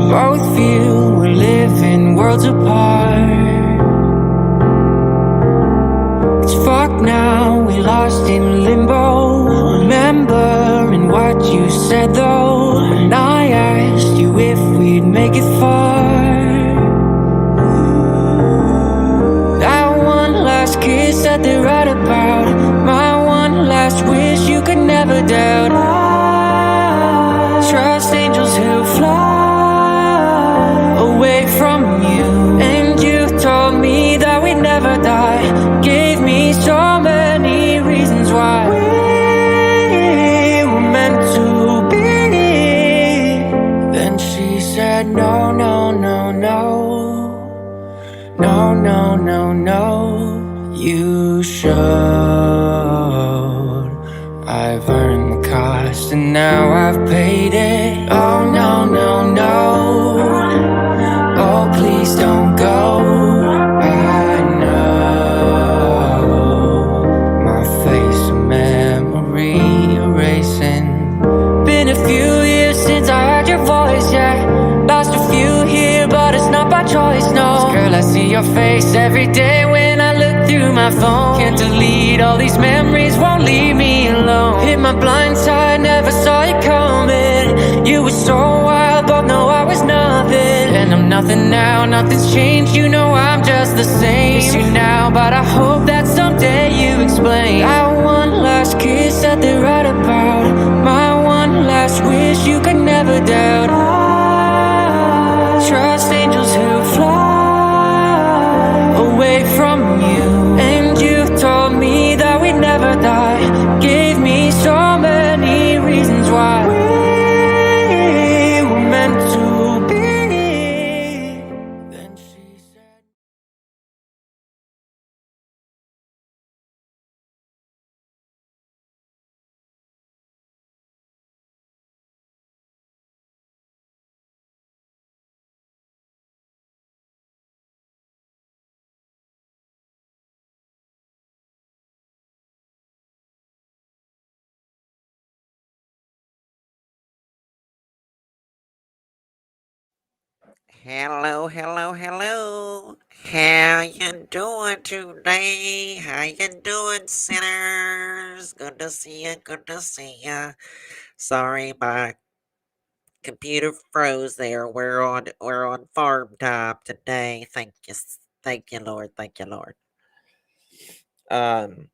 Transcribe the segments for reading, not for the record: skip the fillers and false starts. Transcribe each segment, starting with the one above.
both feel we're living worlds apart. It's fucked now, we lost in limbo. Remembering what you said though, when I asked you if we'd make it far. That one last kiss that they write about, my one last wish you could never doubt. I trust angels who fly away from you, and you told me that we'd never die. Gave me so many reasons why we were meant to be. Then she said no, no, no, no. No, no, no, no, you should. I've earned the cost and now I've paid it. Oh, no, no, no. Oh, please don't go. I know my face a memory erasing. Been a few years since I heard your voice, yeah. Lost a few here, but it's not by choice, no. 'Cause girl, I see your face every day when I look through my phone. Can't delete all these memories, won't leave me alone. Hit my blind side, never saw you coming. You were so wild, both know I was nothing. And I'm nothing now, nothing's changed, you know I'm just the same. Miss you now, but I hope that someday you explain. That one last kiss that they write about, my one last wish you could never doubt. I trust angels who fly away from you, and you told me that we'd never die. Gave me so many reasons why we were meant to be. Then she said Hello, hello, hello. How you doing today? How you doing, sinners? Good to see you. Good to see you. Sorry, my computer froze there. We're on farm time today. Thank you, Lord. Thank you, Lord. Um,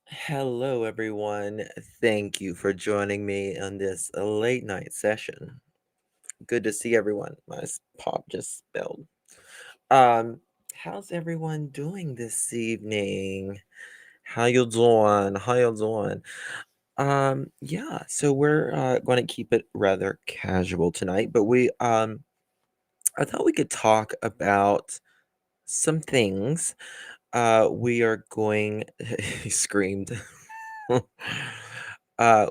hello everyone. Thank you for joining me on this late night session. Good to see everyone. My pop just spelled. Um, how's everyone doing this evening? How you doing? How you doing? Yeah, so we're going to keep it rather casual tonight, but I thought we could talk about some things. We are going he screamed.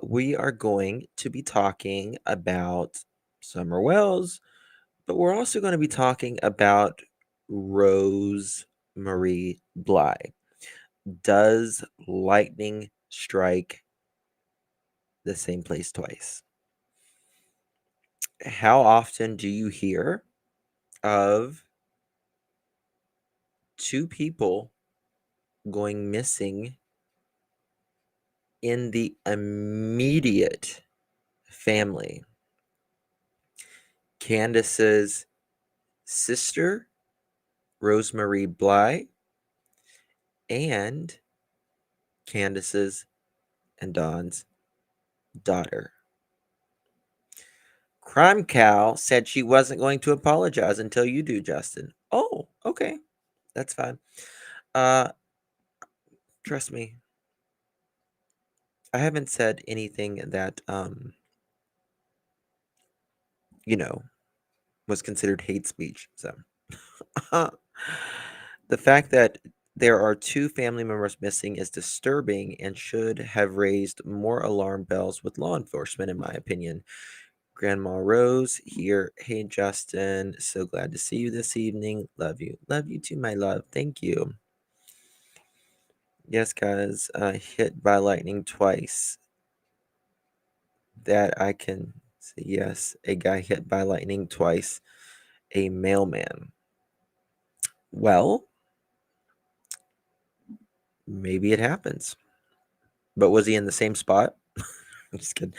We are going to be talking about Summer Wells, but we're also going to be talking about Rose Marie Bly. Does lightning strike the same place twice? How often do you hear of two people going missing in the immediate family? Candace's sister, Rosemarie Bly, and Candace's and Dawn's daughter. Crime Cow said she wasn't going to apologize until you do, Justin. Oh, okay. That's fine. Uh, trust me. I haven't said anything that, you know, was considered hate speech. So the fact that there are two family members missing is disturbing and should have raised more alarm bells with law enforcement, in my opinion. Grandma Rose here. Hey, Justin. So glad to see you this evening. Love you. Love you too, my love. Thank you. Yes, guys. Hit by lightning twice. That I can So yes, a guy hit by lightning twice, a mailman. Well, maybe it happens. But was he in the same spot? I'm just kidding.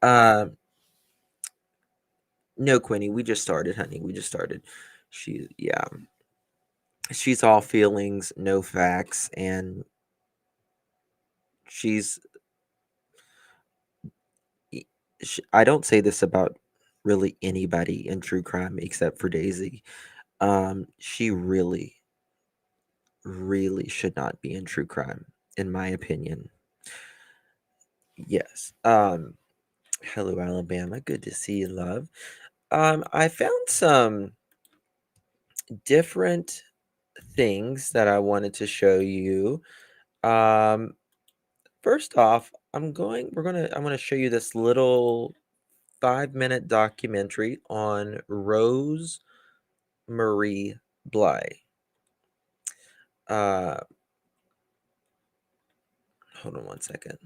No, Quinny, we just started, honey. We just started. She's all feelings, no facts, and she's. I don't say this about really anybody in true crime except for Daisy. She really, really should not be in true crime, in my opinion. Yes. Hello, Alabama. Good to see you, love. I found some different things that I wanted to show you. First off, I'm gonna show you this little 5-minute documentary on Rose Marie Bly. Uh, hold on one second.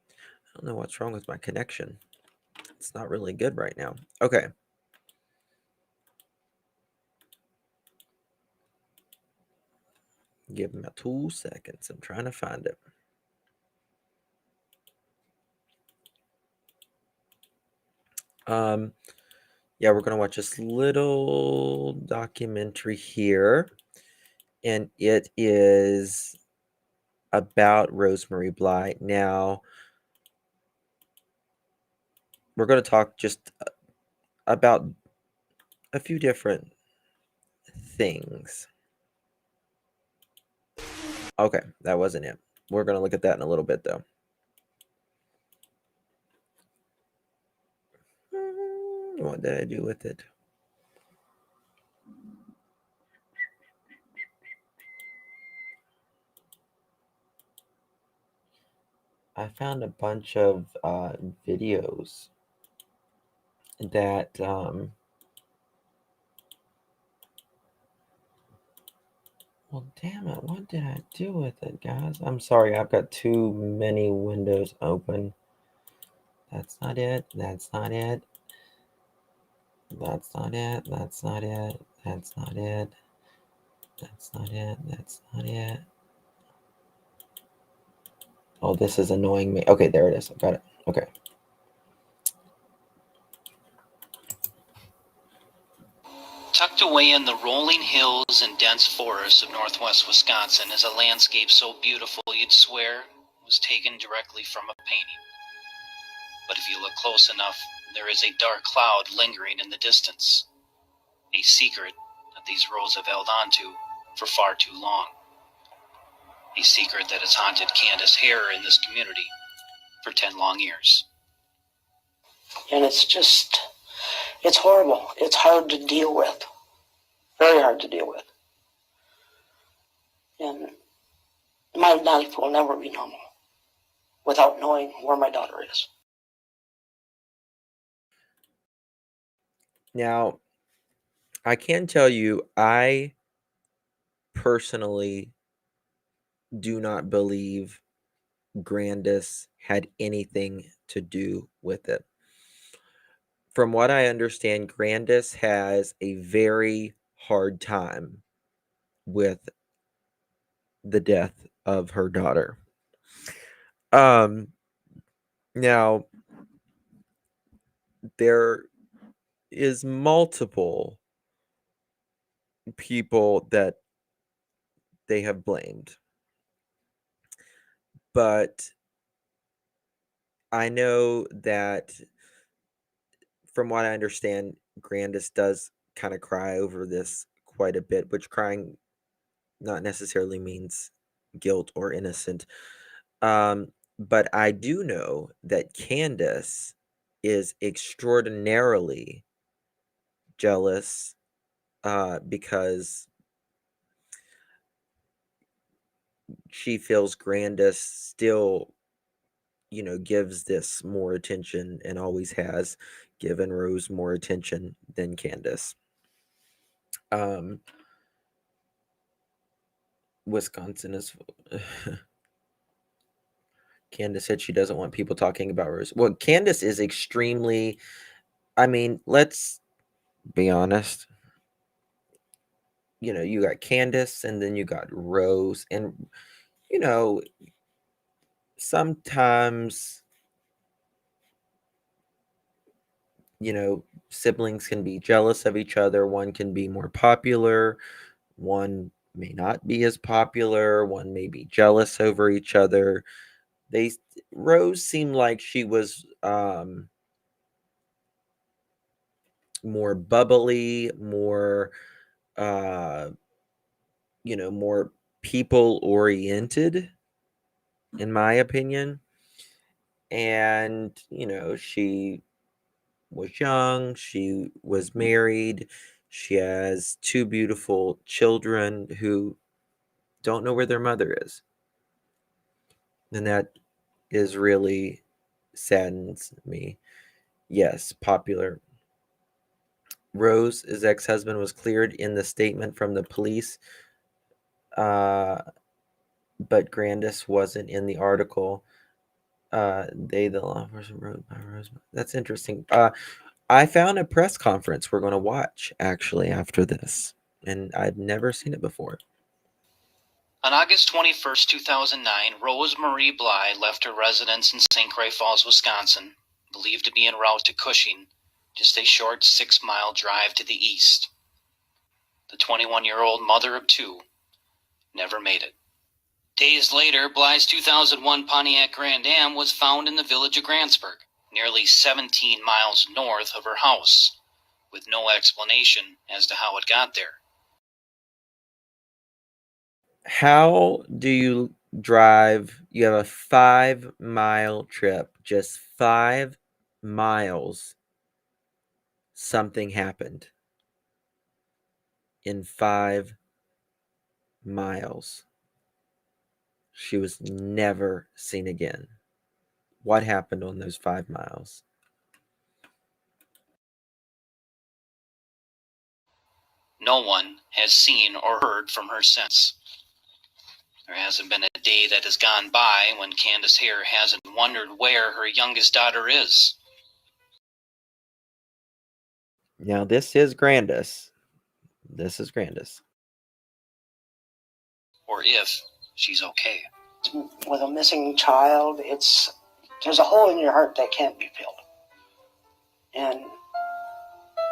I don't know what's wrong with my connection. It's not really good right now. Okay. Give me 2 seconds. I'm trying to find it. Yeah, we're gonna watch this little documentary here, and it is about Rosemary Bly. Now, we're gonna talk just about a few different things. Okay, that wasn't it. We're gonna look at that in a little bit, though. What did I do with it? I found a bunch of videos that well, damn it, what did I do with it, guys? I'm sorry, I've got too many windows open. That's not it. That's not it. That's not it. That's not it. That's not it. That's not it. That's not it. Oh, this is annoying me. Okay, there it is. I got it. Okay. Tucked away in the rolling hills and dense forests of northwest Wisconsin is a landscape so beautiful you'd swear it was taken directly from a painting. But if you look close enough, there is a dark cloud lingering in the distance, a secret that these roads have held on to for far too long, a secret that has haunted Candace Hare in this community for 10 long years. And it's horrible. It's hard to deal with. Very hard to deal with. And my life will never be normal without knowing where my daughter is. Now, I can tell you, I personally do not believe Grandis had anything to do with it. From what I understand, Grandis has a very hard time with the death of her daughter. Now there is multiple people that they have blamed, but I know that from what I understand, Grandis does kind of cry over this quite a bit, which crying not necessarily means guilt or innocent. But I do know that Candace is extraordinarily jealous because she feels Grandis still, gives this more attention and always has given Rose more attention than Candace. Wisconsin is Candace said she doesn't want people talking about Rose. Well, Candace is extremely, I mean, let's be honest. You know, you got Candace and then you got Rose. And, you know, sometimes, you know, siblings can be jealous of each other. One can be more popular. One may not be as popular. One may be jealous over each other. They Rose seemed like she was more bubbly, more more people oriented, in my opinion. And, she was young, she was married, she has two beautiful children who don't know where their mother is. And that is really saddens me. Yes, popular. Rose's ex-husband was cleared in the statement from the police, but Grandis wasn't in the article. The law enforcement wrote by Rose. That's interesting. I found a press conference we're going to watch actually after this, and I'd never seen it before. On August 21st, 2009, Rose Marie Bly left her residence in St. Croix Falls, Wisconsin, believed to be en route to Cushing, just a short 6-mile drive to the east. The 21-year-old mother of two never made it. Days later, Bly's 2001 Pontiac Grand Am was found in the village of Grantsburg, nearly 17 miles north of her house, with no explanation as to how it got there. How do you drive? You have a 5-mile trip, just 5 miles. Something happened in 5 miles. She was never seen again. What happened on those 5 miles? No one has seen or heard from her since. There hasn't been a day that has gone by when Candace Hare hasn't wondered where her youngest daughter is. Now, this is Grandis. This is Grandis. Or if she's okay. With a missing child, there's a hole in your heart that can't be filled. And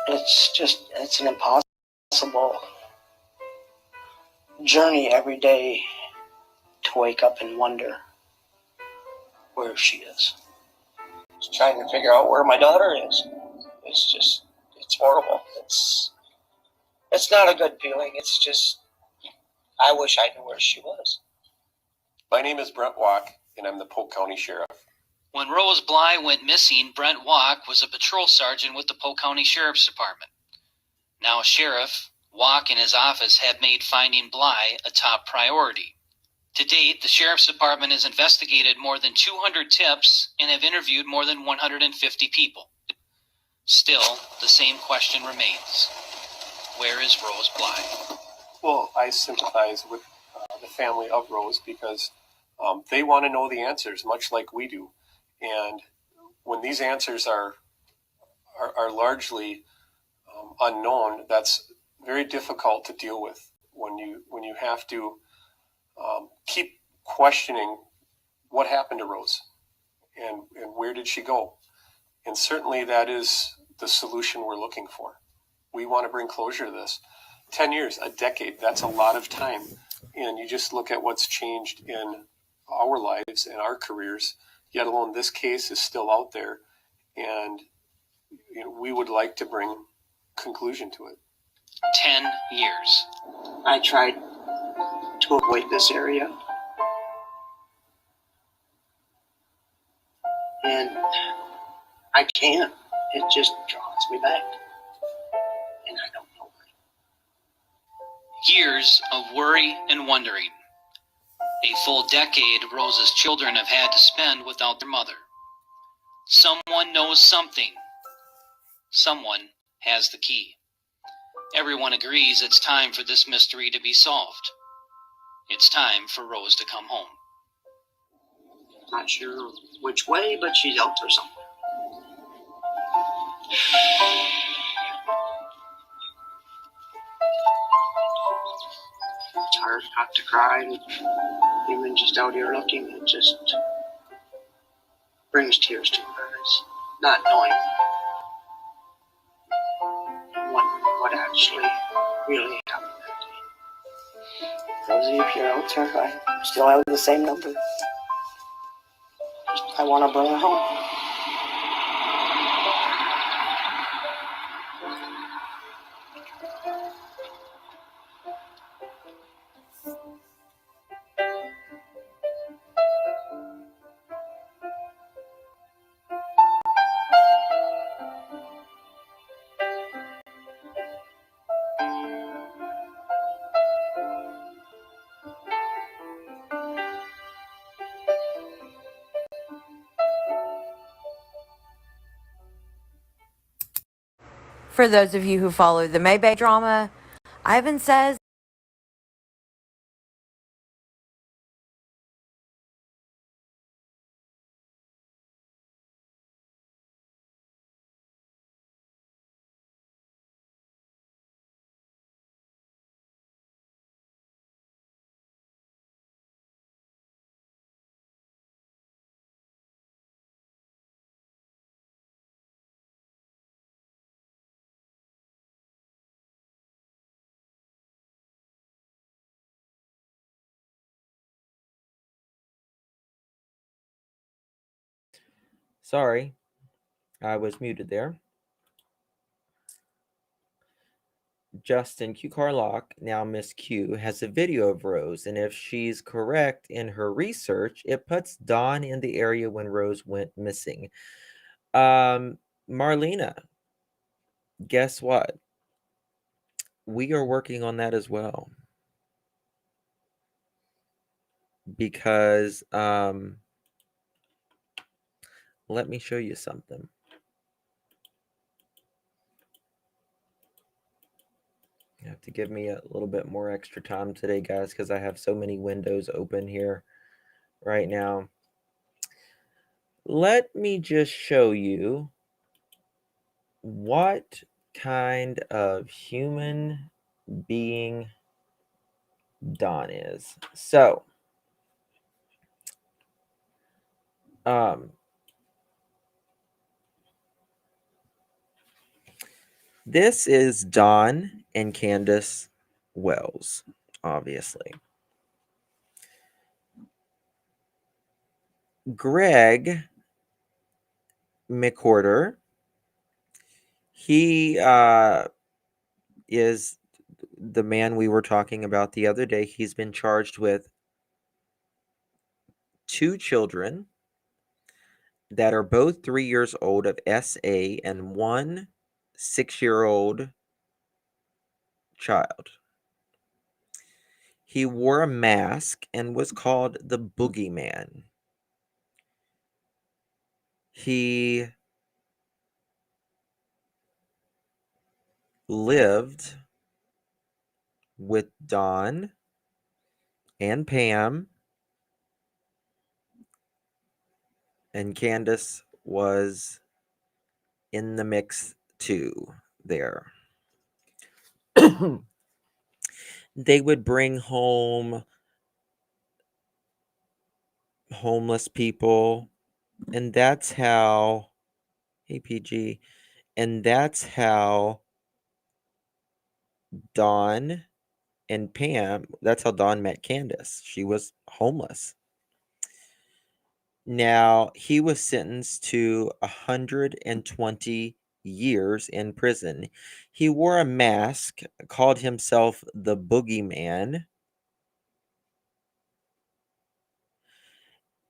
it's an impossible journey every day to wake up and wonder where she is. Just trying to figure out where my daughter is. It's horrible. It's not a good feeling. It's just, I wish I knew where she was. My name is Brent Walk, and I'm the Polk County Sheriff. When Rose Bly went missing, Brent Walk was a patrol sergeant with the Polk County Sheriff's Department. Now Sheriff Walk and his office have made finding Bly a top priority. To date, the Sheriff's Department has investigated more than 200 tips and have interviewed more than 150 people. Still, the same question remains. Where is Rose Bly? Well, I sympathize with the family of Rose because they want to know the answers, much like we do. And when these answers are largely unknown, that's very difficult to deal with. When you have to keep questioning what happened to Rose and where did she go, and certainly that is the solution we're looking for. We want to bring closure to this. 10 years, a decade, that's a lot of time. And you just look at what's changed in our lives and our careers, yet alone this case is still out there. And we would like to bring conclusion to it. 10 years. I tried to avoid this area. And I can't. It just draws me back. And I don't know why. Years of worry and wondering. A full decade Rose's children have had to spend without their mother. Someone knows something. Someone has the key. Everyone agrees it's time for this mystery to be solved. It's time for Rose to come home. Not sure which way, but she's out there somewhere. It's hard not to cry. Even just out here looking, it just brings tears to my eyes. Not knowing what actually really happened that day. Rosie, if you're out there, I still have the same number. I want to bring her home. For those of you who follow the Maybay drama, Ivan says Sorry, I was muted there. Justin Q. Carlock, now Miss Q, has a video of Rose, and if she's correct in her research, it puts Dawn in the area when Rose went missing. Marlena, guess what? We are working on that as well. Because let me show you something. You have to give me a little bit more extra time today, guys, because I have so many windows open here right now. Let me just show you what kind of human being Dawn is. So, this is Dawn and Candace Wells, obviously. Greg McWhorter, he is the man we were talking about the other day. He's been charged with 2 children that are both 3 years old of SA and 1 6-year-old child. He wore a mask and was called the Boogeyman. He lived with Dawn and Pam, and Candace was in the mix too there. They would bring home homeless people, and that's how, hey PG, and that's how Dawn and Pam, that's how Dawn met Candace. She was homeless. Now, he was sentenced to 120 years in prison. He wore a mask, called himself the Boogeyman,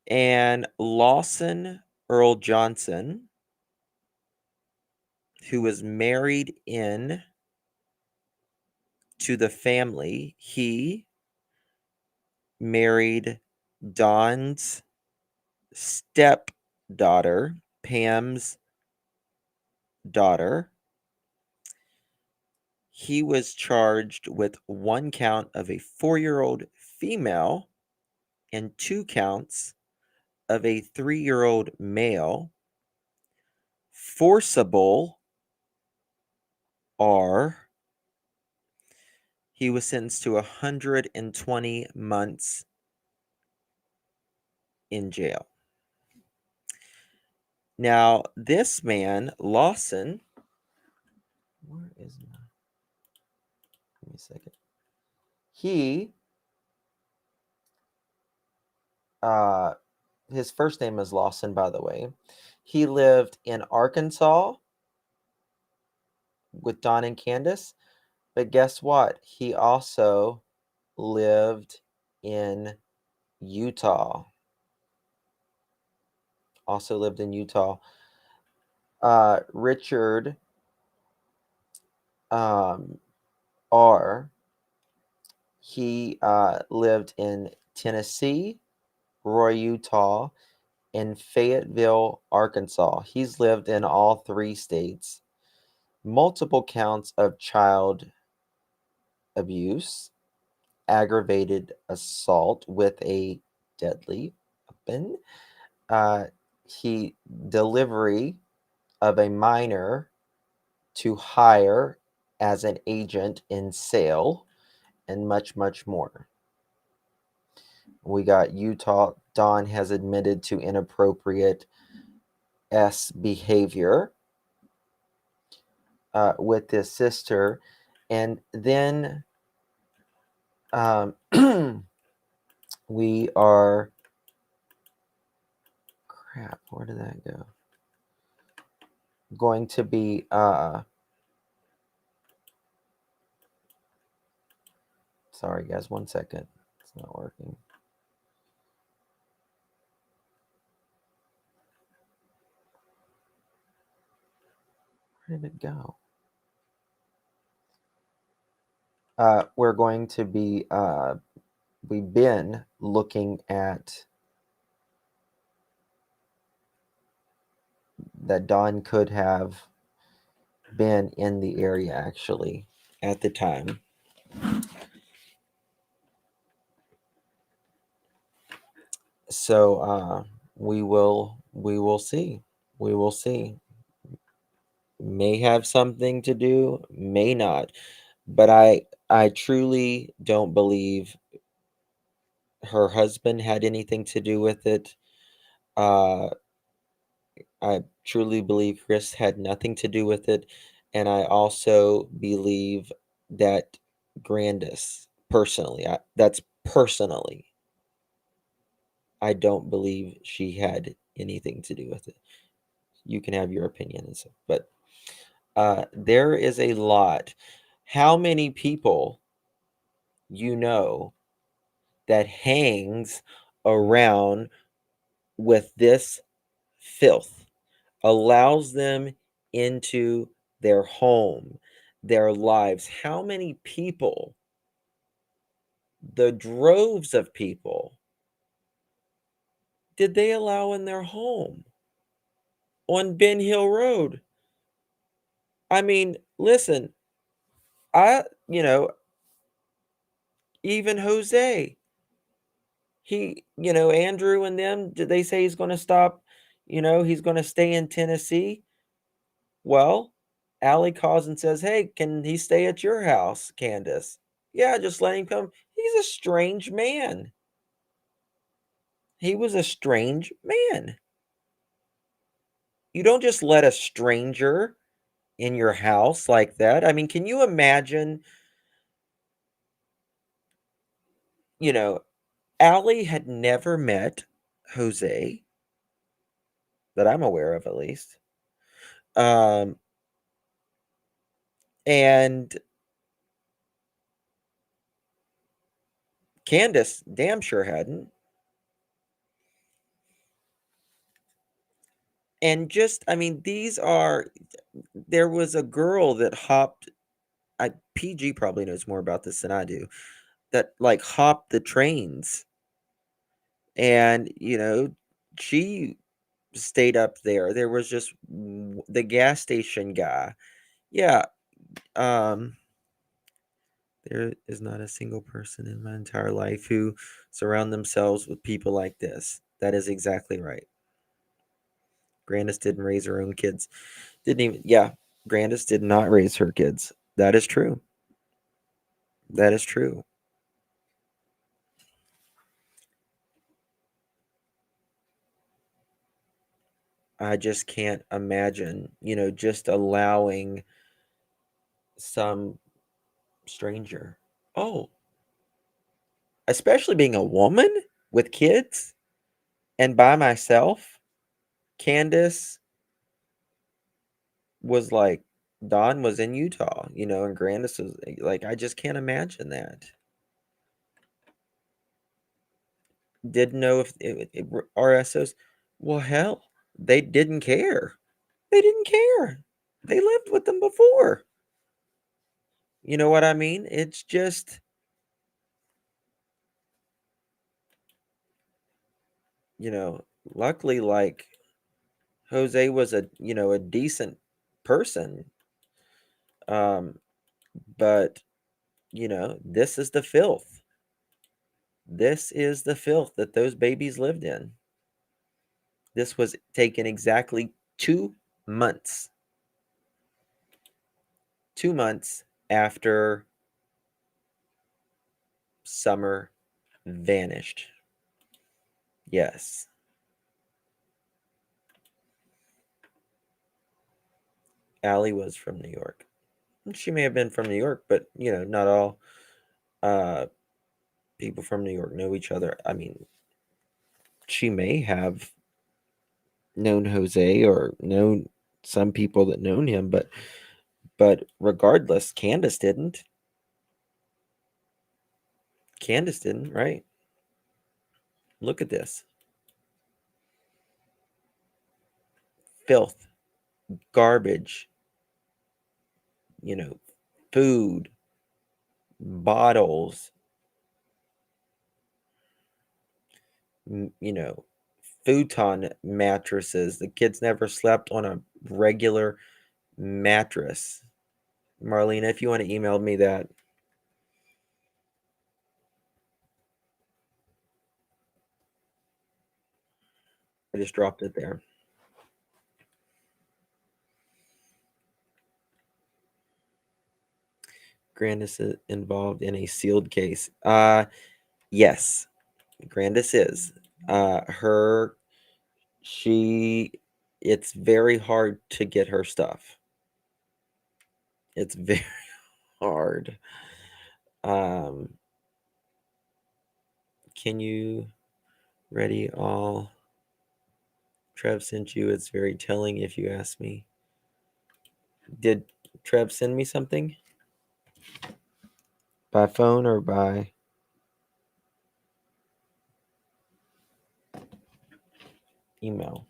and Lawson Earl Johnson, who was married in to the family, he married Dawn's stepdaughter, Pam's daughter. He was charged with 1 count of a 4-year-old female and 2 counts of a 3-year-old male, forcible R. He was sentenced to 120 months in jail. Now, this man, Lawson, where is my? Give me a second. His first name is Lawson, by the way. He lived in Arkansas with Don and Candace, but guess what? He also lived in Utah. Richard R. He lived in Tennessee, Roy, Utah, and Fayetteville, Arkansas. He's lived in all 3 states. Multiple counts of child abuse, aggravated assault with a deadly weapon, delivery of a minor to hire as an agent in sale, and much, much more. We got Utah. Don has admitted to inappropriate behavior with his sister. And then we are... Crap, where did that go? Going to be... Sorry, guys, 1 second. It's not working. Where did it go? We're going to be... we've been looking at that Don could have been in the area, actually, at the time. So we will see. We will see. May have something to do, may not. But I truly don't believe her husband had anything to do with it. I truly believe Chris had nothing to do with it. And I also believe that Grandis, personally, that's personally, I don't believe she had anything to do with it. You can have your opinion, but there is a lot. How many people that hangs around with this filth, allows them into their home, their lives? How many people, the droves of people, did they allow in their home on Ben Hill Road? I mean, listen, even Jose, Andrew and them, did they say he's going to stop? He's going to stay in Tennessee. Well, Allie calls and says, "Hey, can he stay at your house, Candace?" "Yeah, just let him come." He's a strange man. He was a strange man. You don't just let a stranger in your house like that. I mean, can you imagine, Allie had never met Jose, that I'm aware of at least. And Candace damn sure hadn't. And there was a girl that hopped, PG probably knows more about this than I do, that hopped the trains. And, she stayed up there. There was just the gas station guy. Yeah. There is not a single person in my entire life who surround themselves with people like this. That is exactly right. Grandis didn't raise her own kids. Yeah, Grandis did not raise her kids. That is true. That is true. I just can't imagine, just allowing some stranger. Oh, especially being a woman with kids and by myself. Candace was like, Dawn was in Utah, and Grandis was like, I just can't imagine that. Didn't know if RSOs, well, hell, they didn't care. They didn't care. They lived with them before. You know what I mean? It's just, luckily, like, Jose was a decent person. But this is the filth. This is the filth that those babies lived in. This was taken exactly 2 months. 2 months after Summer vanished. Yes. Allie was from New York. She may have been from New York, but not all people from New York know each other. I mean, she may have known Jose or known some people that known him, but regardless, Candace didn't. Candace didn't, right? Look at this. Filth, garbage, food, bottles, futon mattresses. The kids never slept on a regular mattress. Marlena, if you want to email me that. I just dropped it there. Grandis is involved in a sealed case. Yes, Grandis is. It's very hard to get her stuff. It's very hard. Can you ready all? Trev sent you. It's very telling if you ask me. Did Trev send me something? By phone or by email?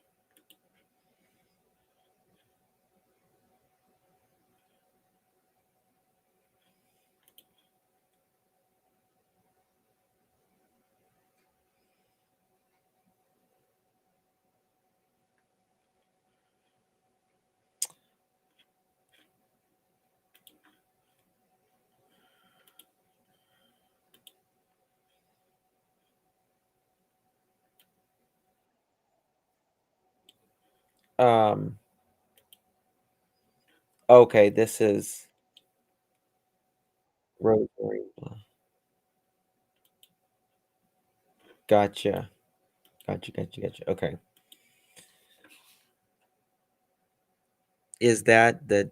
Okay, this is Rosemary. Gotcha. Okay. Is that the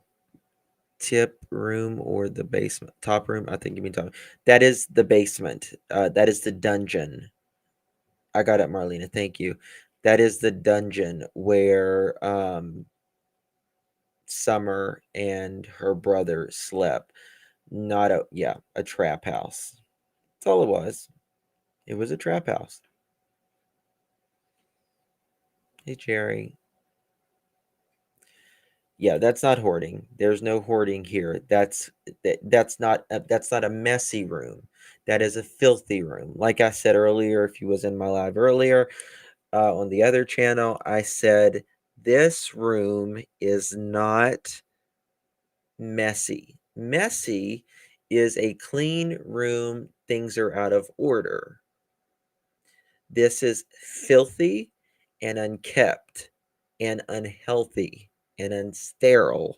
tip room or the basement? Top room? I think you mean top. That is the basement. That is the dungeon. I got it, Marlena. Thank you. That is the dungeon where Summer and her brother slept. Not a trap house. That's all it was. It was a trap house. Hey, Jerry. Yeah, that's not hoarding. There's no hoarding here. That's not a messy room. That is a filthy room. Like I said earlier, if you was in my live earlier on the other channel, I said this room is not messy. Messy is a clean room. Things are out of order. This is filthy and unkept and unhealthy and unsterile.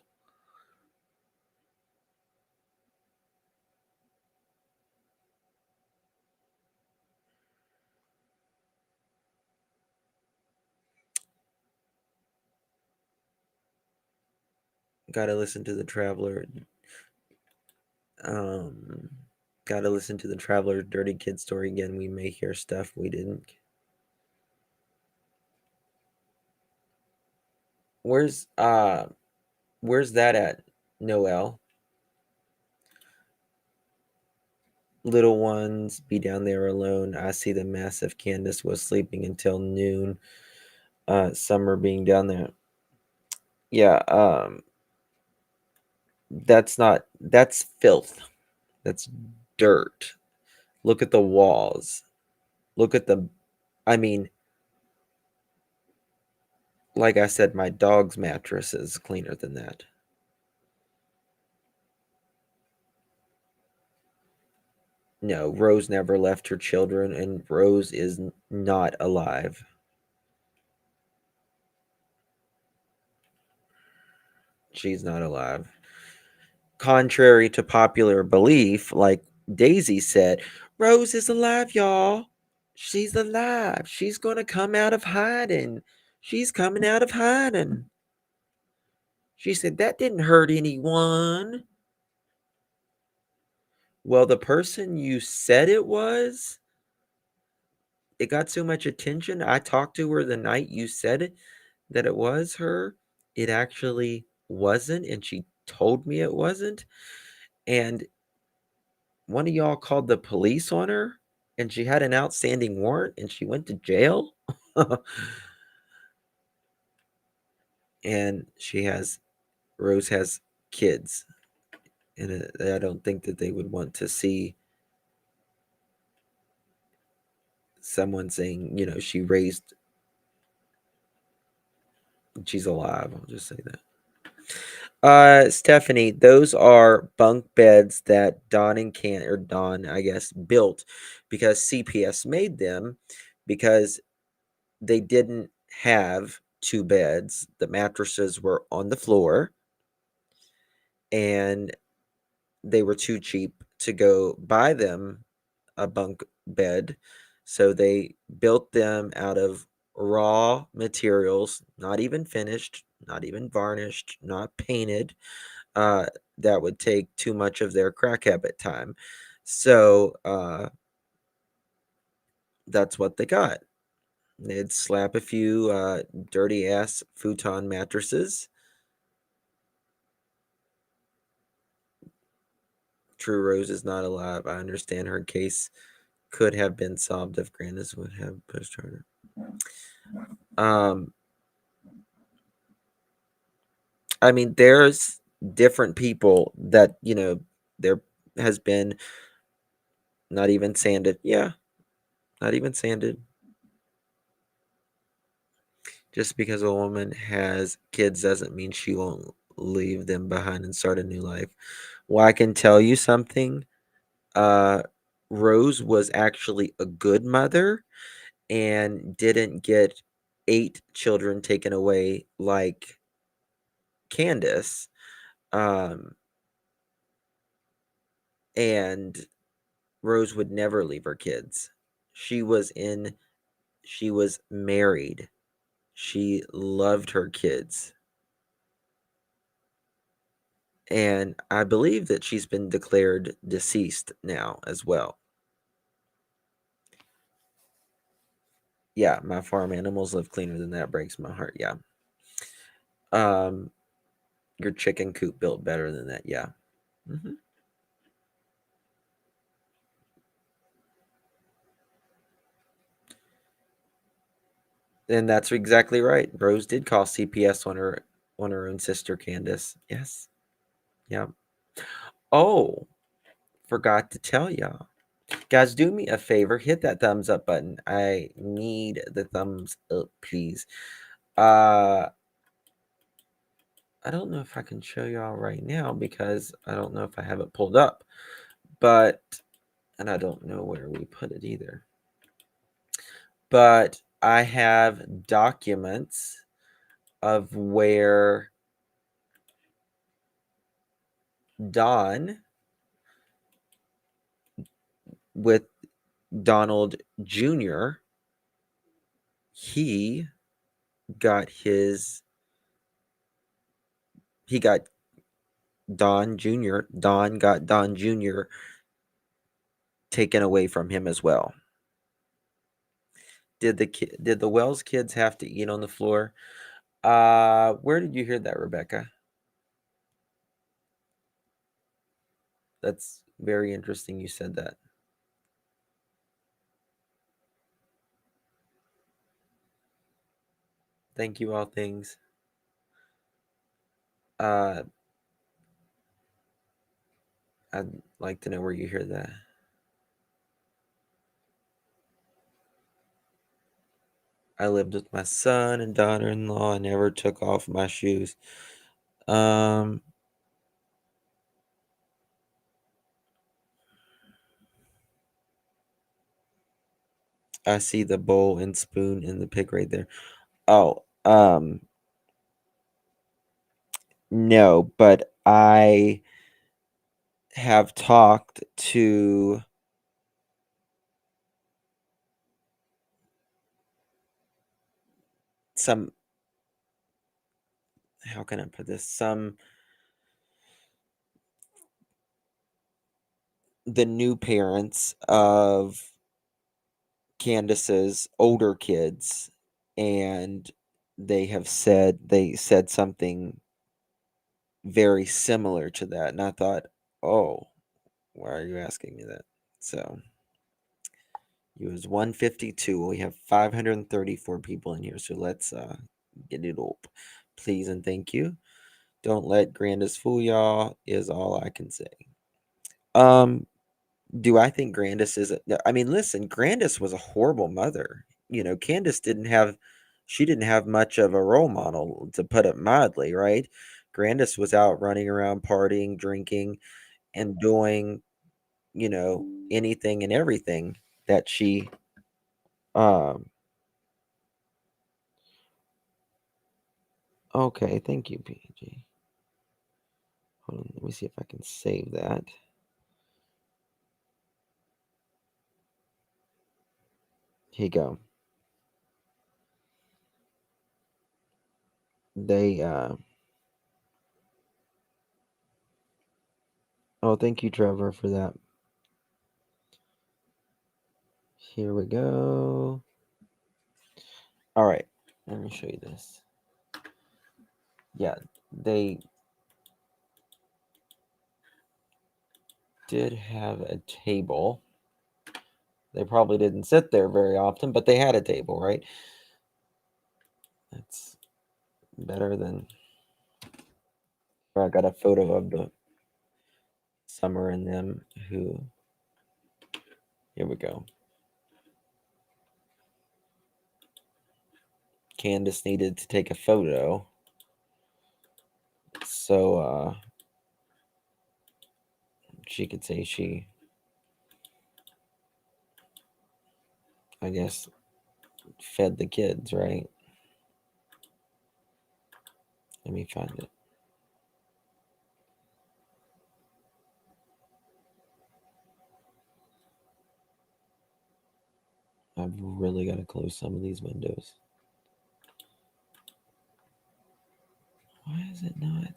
Gotta listen to the Traveler. Gotta listen to the Traveler Dirty Kid story again. We may hear stuff we didn't. Where's that at, Noel? Little ones be down there alone. I see the massive Candace was sleeping until noon. Summer being down there. Yeah, that's filth. That's dirt. Look at the walls. Look at I mean, like I said, my dog's mattress is cleaner than that. No, Rose never left her children, and Rose is not alive. She's not alive. Contrary to popular belief, like Daisy said, Rose is alive, y'all. She's alive. She's going to come out of hiding. She's coming out of hiding. She said, that didn't hurt anyone. Well, the person you said it was, it got so much attention. I talked to her the night you said it, that it was her. It actually wasn't, and she told me it wasn't. And one of y'all called the police on her, and she had an outstanding warrant, and she went to jail. And Rose has kids, and I don't think that they would want to see someone saying, she's alive. I'll just say that. Stephanie, those are bunk beds that Don, I guess, built because CPS made them because they didn't have two beds. The mattresses were on the floor and they were too cheap to go buy them a bunk bed. So they built them out of raw materials, not even finished, not even varnished, not painted. That would take too much of their crack habit time. So that's what they got. They'd slap a few dirty ass futon mattresses. True Rose is not alive. I understand her case could have been solved if Grandis would have pushed harder. I mean, there's different people that, there has been not even sanded. Yeah, not even sanded. Just because a woman has kids doesn't mean she won't leave them behind and start a new life. Well, I can tell you something. Rose was actually a good mother and didn't get 8 children taken away like Candace. And Rose would never leave her kids. She was married. She loved her kids. And I believe that she's been declared deceased now as well. Yeah, my farm animals live cleaner than that. Breaks my heart. Yeah. Your chicken coop built better than that. Yeah. Mm-hmm. And that's exactly right. Rose did call CPS on her own sister Candace. Yes. Yeah. Oh, forgot to tell y'all. Guys, do me a favor, hit that thumbs up button. I need the thumbs up, please. I don't know if I can show y'all right now because I don't know if I have it pulled up. And I don't know where we put it either. but I have documents of where Don with Donald Jr., he got Don got Don Jr. taken away from him as well. Did the Wells kids have to eat on the floor? Where did you hear that, Rebecca? That's very interesting you said that. Thank you, all things. I'd like to know where you hear that. I lived with my son and daughter-in-law. I never took off my shoes. I see the bowl and spoon in the pic right there. Oh, no, but I have talked to some, how can I put this? The new parents of Candace's older kids, and they said something very similar to that. And I thought, oh, why are you asking me that? So it was 152. We have 534 people in here. So let's get it up. Please and thank you. Don't let Grandis fool y'all is all I can say. Do I think Grandis is I mean, listen, Grandis was a horrible mother. Candace didn't have much of a role model, to put it mildly, right? Grandis was out running around partying, drinking, and doing, anything and everything that she um okay, thank you, PG. Hold on, let me see if I can save that. Here you go. They oh, thank you, Trevor, for that. Here we go. All right, let me show you this. Yeah, they did have a table. They probably didn't sit there very often, but they had a table, right? That's better than. I got a photo of the Summer and them who. Here we go. Candace needed to take a photo. So she could say she, I guess, fed the kids, right? Let me find it. I've really got to close some of these windows. Why is it not?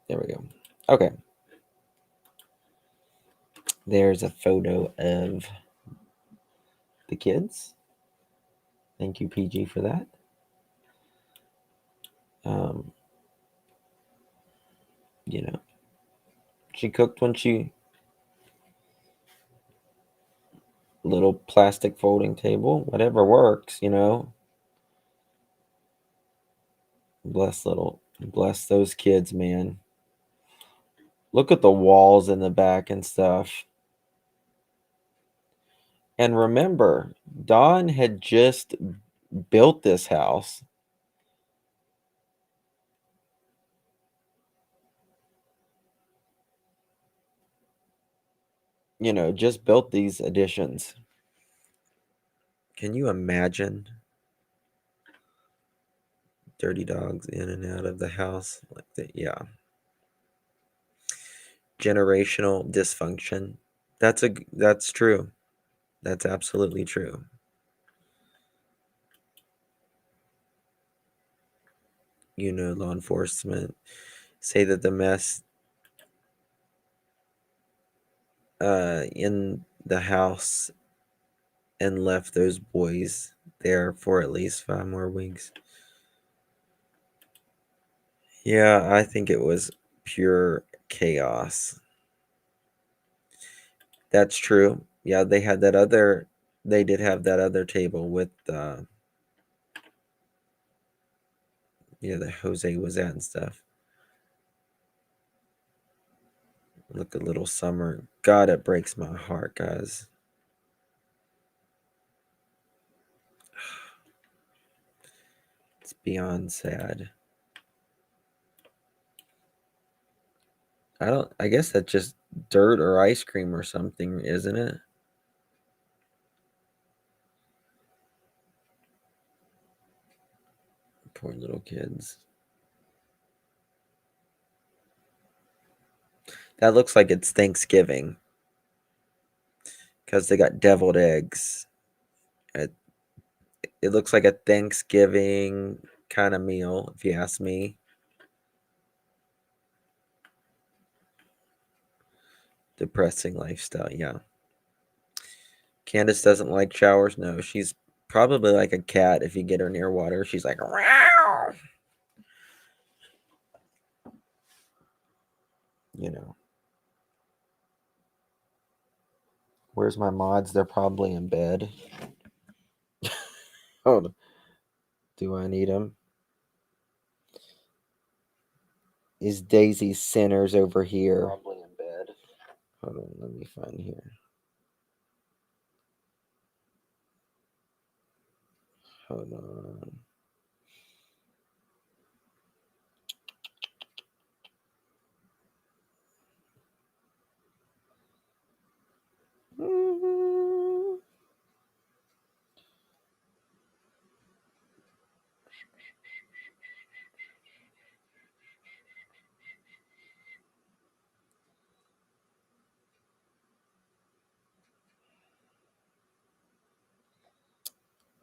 There we go. Okay. There's a photo of the kids. Thank you, PG, for that. She cooked when little plastic folding table, whatever works, Bless those kids, man. Look at the walls in the back and stuff. And remember, Don had just built this house. just built these additions. Can you imagine dirty dogs in and out of the house like that? Yeah. Generational dysfunction. That's true. That's absolutely true. Law enforcement say that the mess in the house and left those boys there for at least 5 more weeks. Yeah, I think it was pure chaos. That's true. Yeah, they did have that other table with that Jose was at and stuff. Look at little Summer. God, it breaks my heart, guys. It's beyond sad. I guess that's just dirt or ice cream or something, isn't it? Poor little kids. That looks like it's Thanksgiving because they got deviled eggs. It looks like a Thanksgiving kind of meal, if you ask me. Depressing lifestyle, yeah. Candace doesn't like showers. No, she's probably like a cat. If you get her near water, she's like, "Meow." Where's my mods? They're probably in bed. Hold on. Do I need them? Is Daisy Sinners over here? Probably in bed. Hold on, let me find here. Hold on.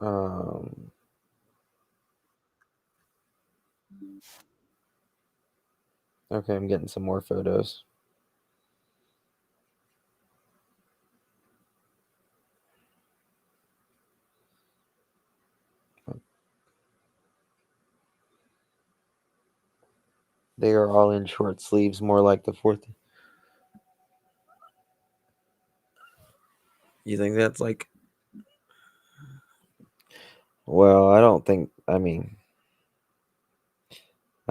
Um, okay, I'm getting some more photos. They are all in short sleeves, more like the 4th. You think that's like... Well, I don't think, I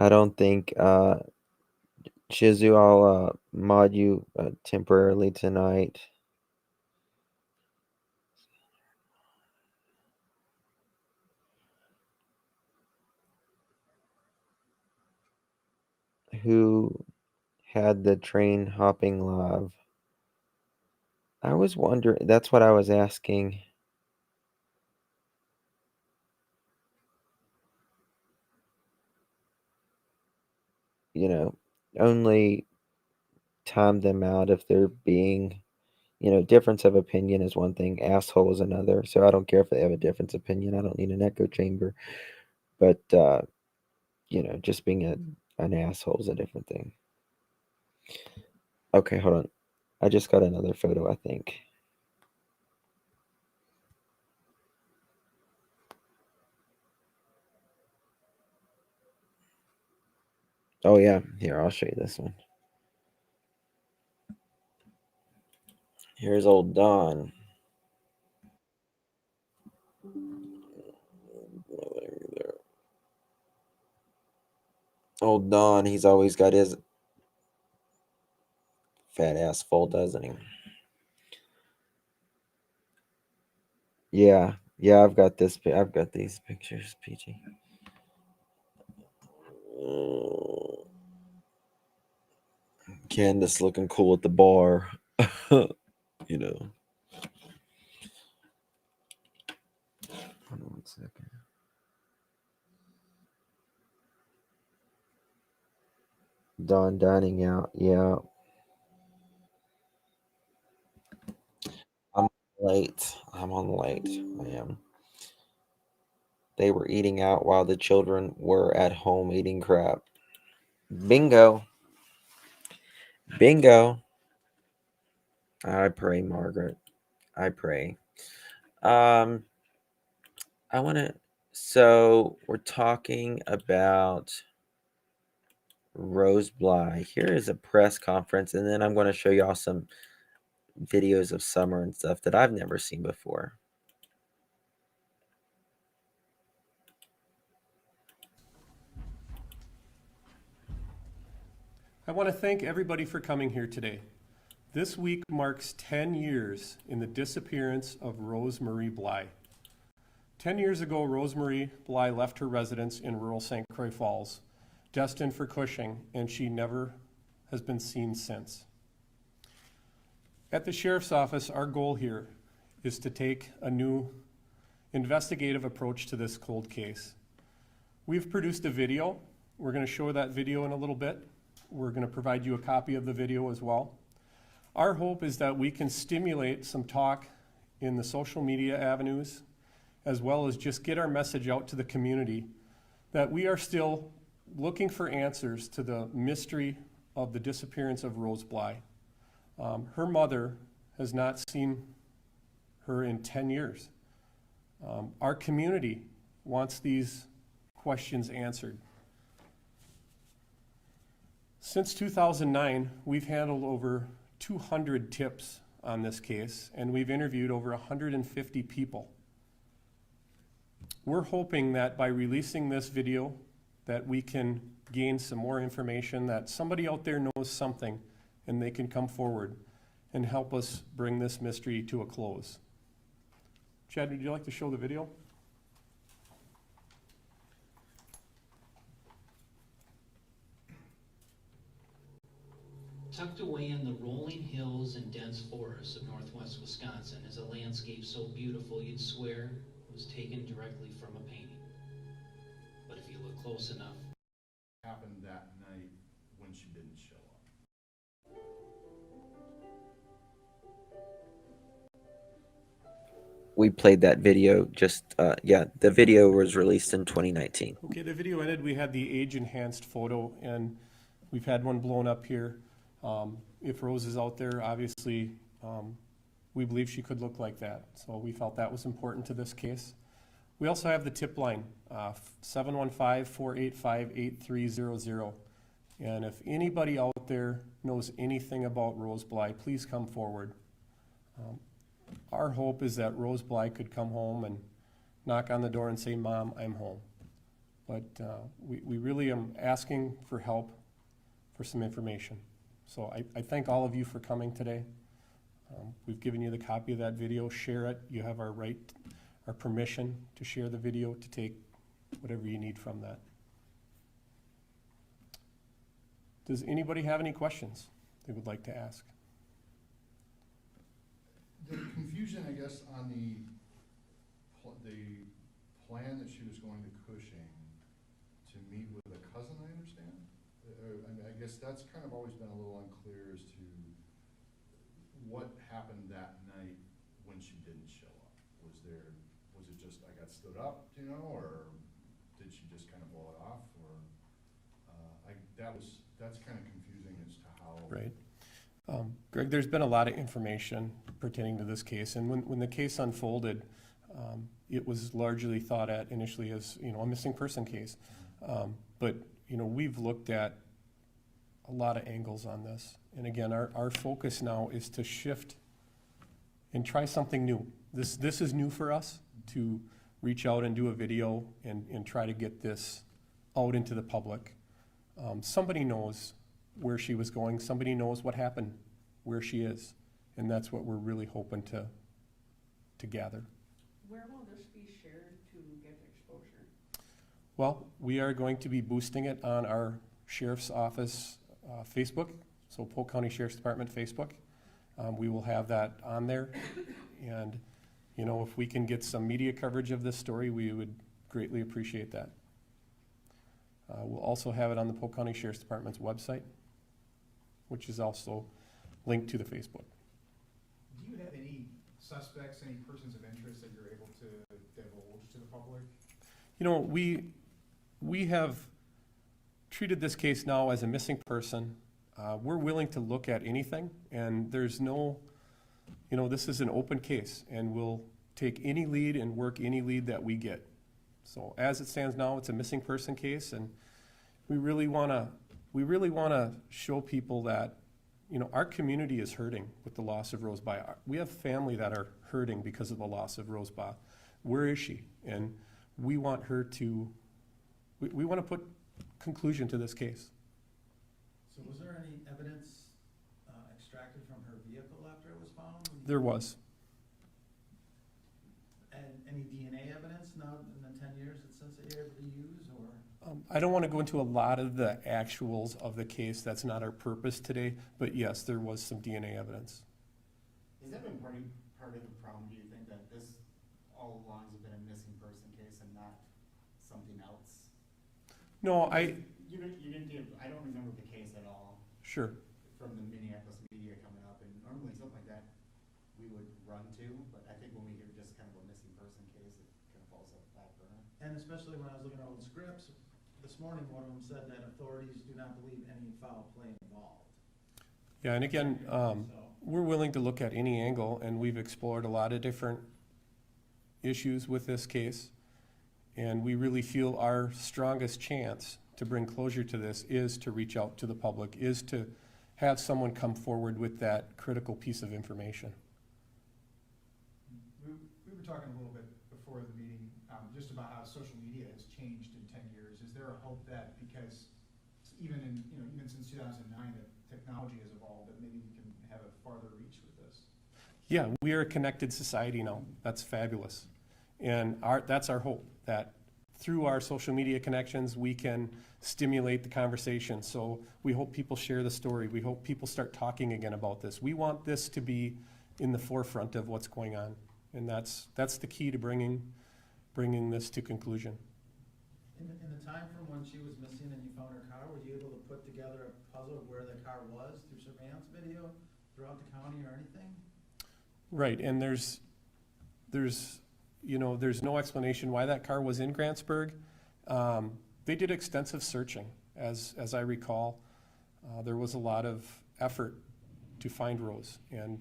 don't think, Shizu, I'll mod you temporarily tonight. Who had the train hopping live? I was wondering, that's what I was asking. Only time them out if they're being, difference of opinion is one thing, asshole is another. So I don't care if they have a difference opinion. I don't need an echo chamber. But, just being an asshole is a different thing. Okay, hold on. I just got another photo, I think. Oh, yeah. Here, I'll show you this one. Here's old Don. Old Don, he's always got his fat ass full, doesn't he? Yeah. Yeah, I've got these pictures, PG. Candace looking cool at the bar. you know. Hold on 1 second. Dawn dining out. Yeah. I'm late. I'm on late. I am. They were eating out while the children were at home eating crap. Bingo. Bingo. I pray, Margaret. I pray. I want to. So we're talking about Rose Bly. Here is a press conference, and then I'm going to show y'all some videos of summer and stuff that I've never seen before. I want to thank everybody for coming here today. This week marks 10 years in the disappearance of Rose Marie Bly. 10 years ago, Rose Marie Bly left her residence in rural St. Croix Falls, destined for Cushing, and she never has been seen since. At the Sheriff's Office, our goal here is to take a new investigative approach to this cold case. We've produced a video. We're going to show that video in a little bit. We're going to provide you a copy of the video as well. Our hope is that we can stimulate some talk in the social media avenues, as well as just get our message out to the community that we are still looking for answers to the mystery of the disappearance of Rose Bly. Her mother has not seen her in 10 years. Our community wants these questions answered. Since 2009, we've handled over 200 tips on this case, and we've interviewed over 150 people. We're hoping that by releasing this video that we can gain some more information, that somebody out there knows something and they can come forward and help us bring this mystery to a close. Chad, would you like to show the video? Tucked away in the rolling hills and dense forests of northwest Wisconsin is a landscape so beautiful you'd swear it was taken directly from a painting. But if you look close enough, happened that night when she didn't show up. We played that video the video was released in 2019. Okay, the video ended. We had the age-enhanced photo, and we've had one blown up here. If Rose is out there, obviously, we believe she could look like that. So we felt that was important to this case. We also have the tip line, 715-485-8300. And if anybody out there knows anything about Rose Bly, please come forward. Our hope is that Rose Bly could come home and knock on the door and say, "Mom, I'm home." But we really am asking for help for some information. So I thank all of you for coming today. We've given you the copy of that video. Share it. You have our permission to share the video, to take whatever you need from that. Does anybody have any questions they would like to ask? The confusion, I guess, on the plan that she was going to Cushing to meet with a cousin, I understand? I guess that's kind of always been a little unclear as to what happened that night when she didn't show up. Was it just I got stood up, or did she just kind of blow it off, or that's kind of confusing as to how. Right. Greg, there's been a lot of information pertaining to this case, and when the case unfolded, it was largely thought at initially as a missing person case, but we've looked at a lot of angles on this, and again, our focus now is to shift and try something new. This is new for us, to reach out and do a video and try to get this out into the public. Somebody knows where she was going. Somebody knows what happened, where she is, and that's what we're really hoping to gather. Where will this be shared to get exposure? Well, we are going to be boosting it on our Sheriff's Office Facebook, so Polk County Sheriff's Department Facebook. we will have that on there. And, you know, if we can get some media coverage of this story, we would greatly appreciate that. We'll also have it on the Polk County Sheriff's Department's website, which is also linked to the Facebook. Do you have any suspects, any persons of interest that you're able to divulge to the public? You know, we have treated this case now as a missing person. We're willing to look at anything, and there's no, you know, this is an open case, and we'll take any lead and work any lead that we get. So as it stands now, it's a missing person case, and we really want to show people that, you know, our community is hurting with the loss of Rose Baugh. We have family that are hurting because of the loss of Rose Baugh. Where is she? And we want her to, we want to put conclusion to this case. So was there any evidence extracted from her vehicle after it was found? There was. And any DNA evidence now in the 10 years since it aired to use, or? I don't want to go into a lot of the actuals of the case. That's not our purpose today. But yes, there was some DNA evidence. Has that been part of the problem, do you think, that this all along has been a missing person case and not something else? No, You didn't give, I don't remember the case at all. Sure. From the Minneapolis media coming up, and normally something like that we would run to, but I think when we hear just kind of a missing person case, it kind of falls off the back burner. And especially when I was looking at old scripts, this morning one of them said that authorities do not believe any foul play involved. Yeah, and again, we're willing to look at any angle, and we've explored a lot of different issues with this case. And we really feel our strongest chance to bring closure to this is to reach out to the public, is to have someone come forward with that critical piece of information. We were talking a little bit before the meeting, just about how social media has changed in 10 years. Is there a hope that because even since 2009, that technology has evolved, that maybe we can have a farther reach with this? Yeah, we are a connected society now. That's fabulous. And that's our hope, that through our social media connections, we can stimulate the conversation. So we hope people share the story. We hope people start talking again about this. We want this to be in the forefront of what's going on. And that's the key to bringing this to conclusion. In the time from when she was missing and you found her car, were you able to put together a puzzle of where the car was through surveillance video throughout the county or anything? Right, and there's no explanation why that car was in Grantsburg. They did extensive searching, as I recall. There was a lot of effort to find Rose, and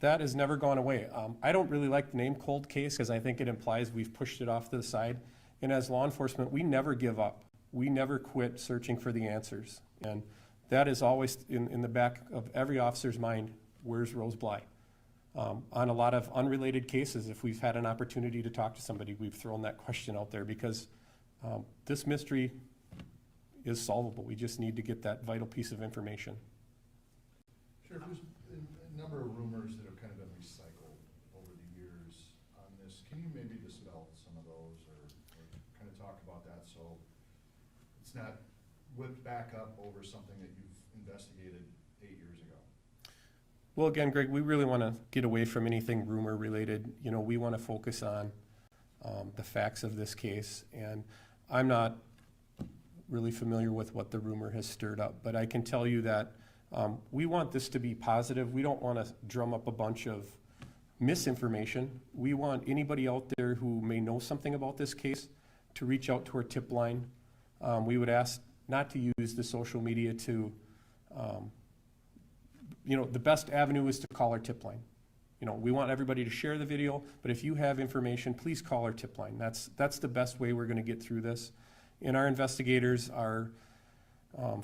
that has never gone away. I don't really like the name cold case because I think it implies we've pushed it off to the side. And as law enforcement, we never give up. We never quit searching for the answers. And that is always in the back of every officer's mind, where's Rose Baugh? On a lot of unrelated cases, if we've had an opportunity to talk to somebody, we've thrown that question out there because this mystery is solvable. We just need to get that vital piece of information. Sure, there's a number of rumors that have kind of been recycled over the years on this. Can you maybe dispel some of those or kind of talk about that so it's not whipped back up over something that you've investigated 8 years ago? Well, again, Greg, we really want to get away from anything rumor related. You know, we want to focus on the facts of this case. And I'm not really familiar with what the rumor has stirred up, but I can tell you that we want this to be positive. We don't want to drum up a bunch of misinformation. We want anybody out there who may know something about this case to reach out to our tip line. We would ask not to use the social media to the best avenue is to call our tip line. We want everybody to share the video, but if you have information, please call our tip line. That's the best way we're going to get through this. And our investigators are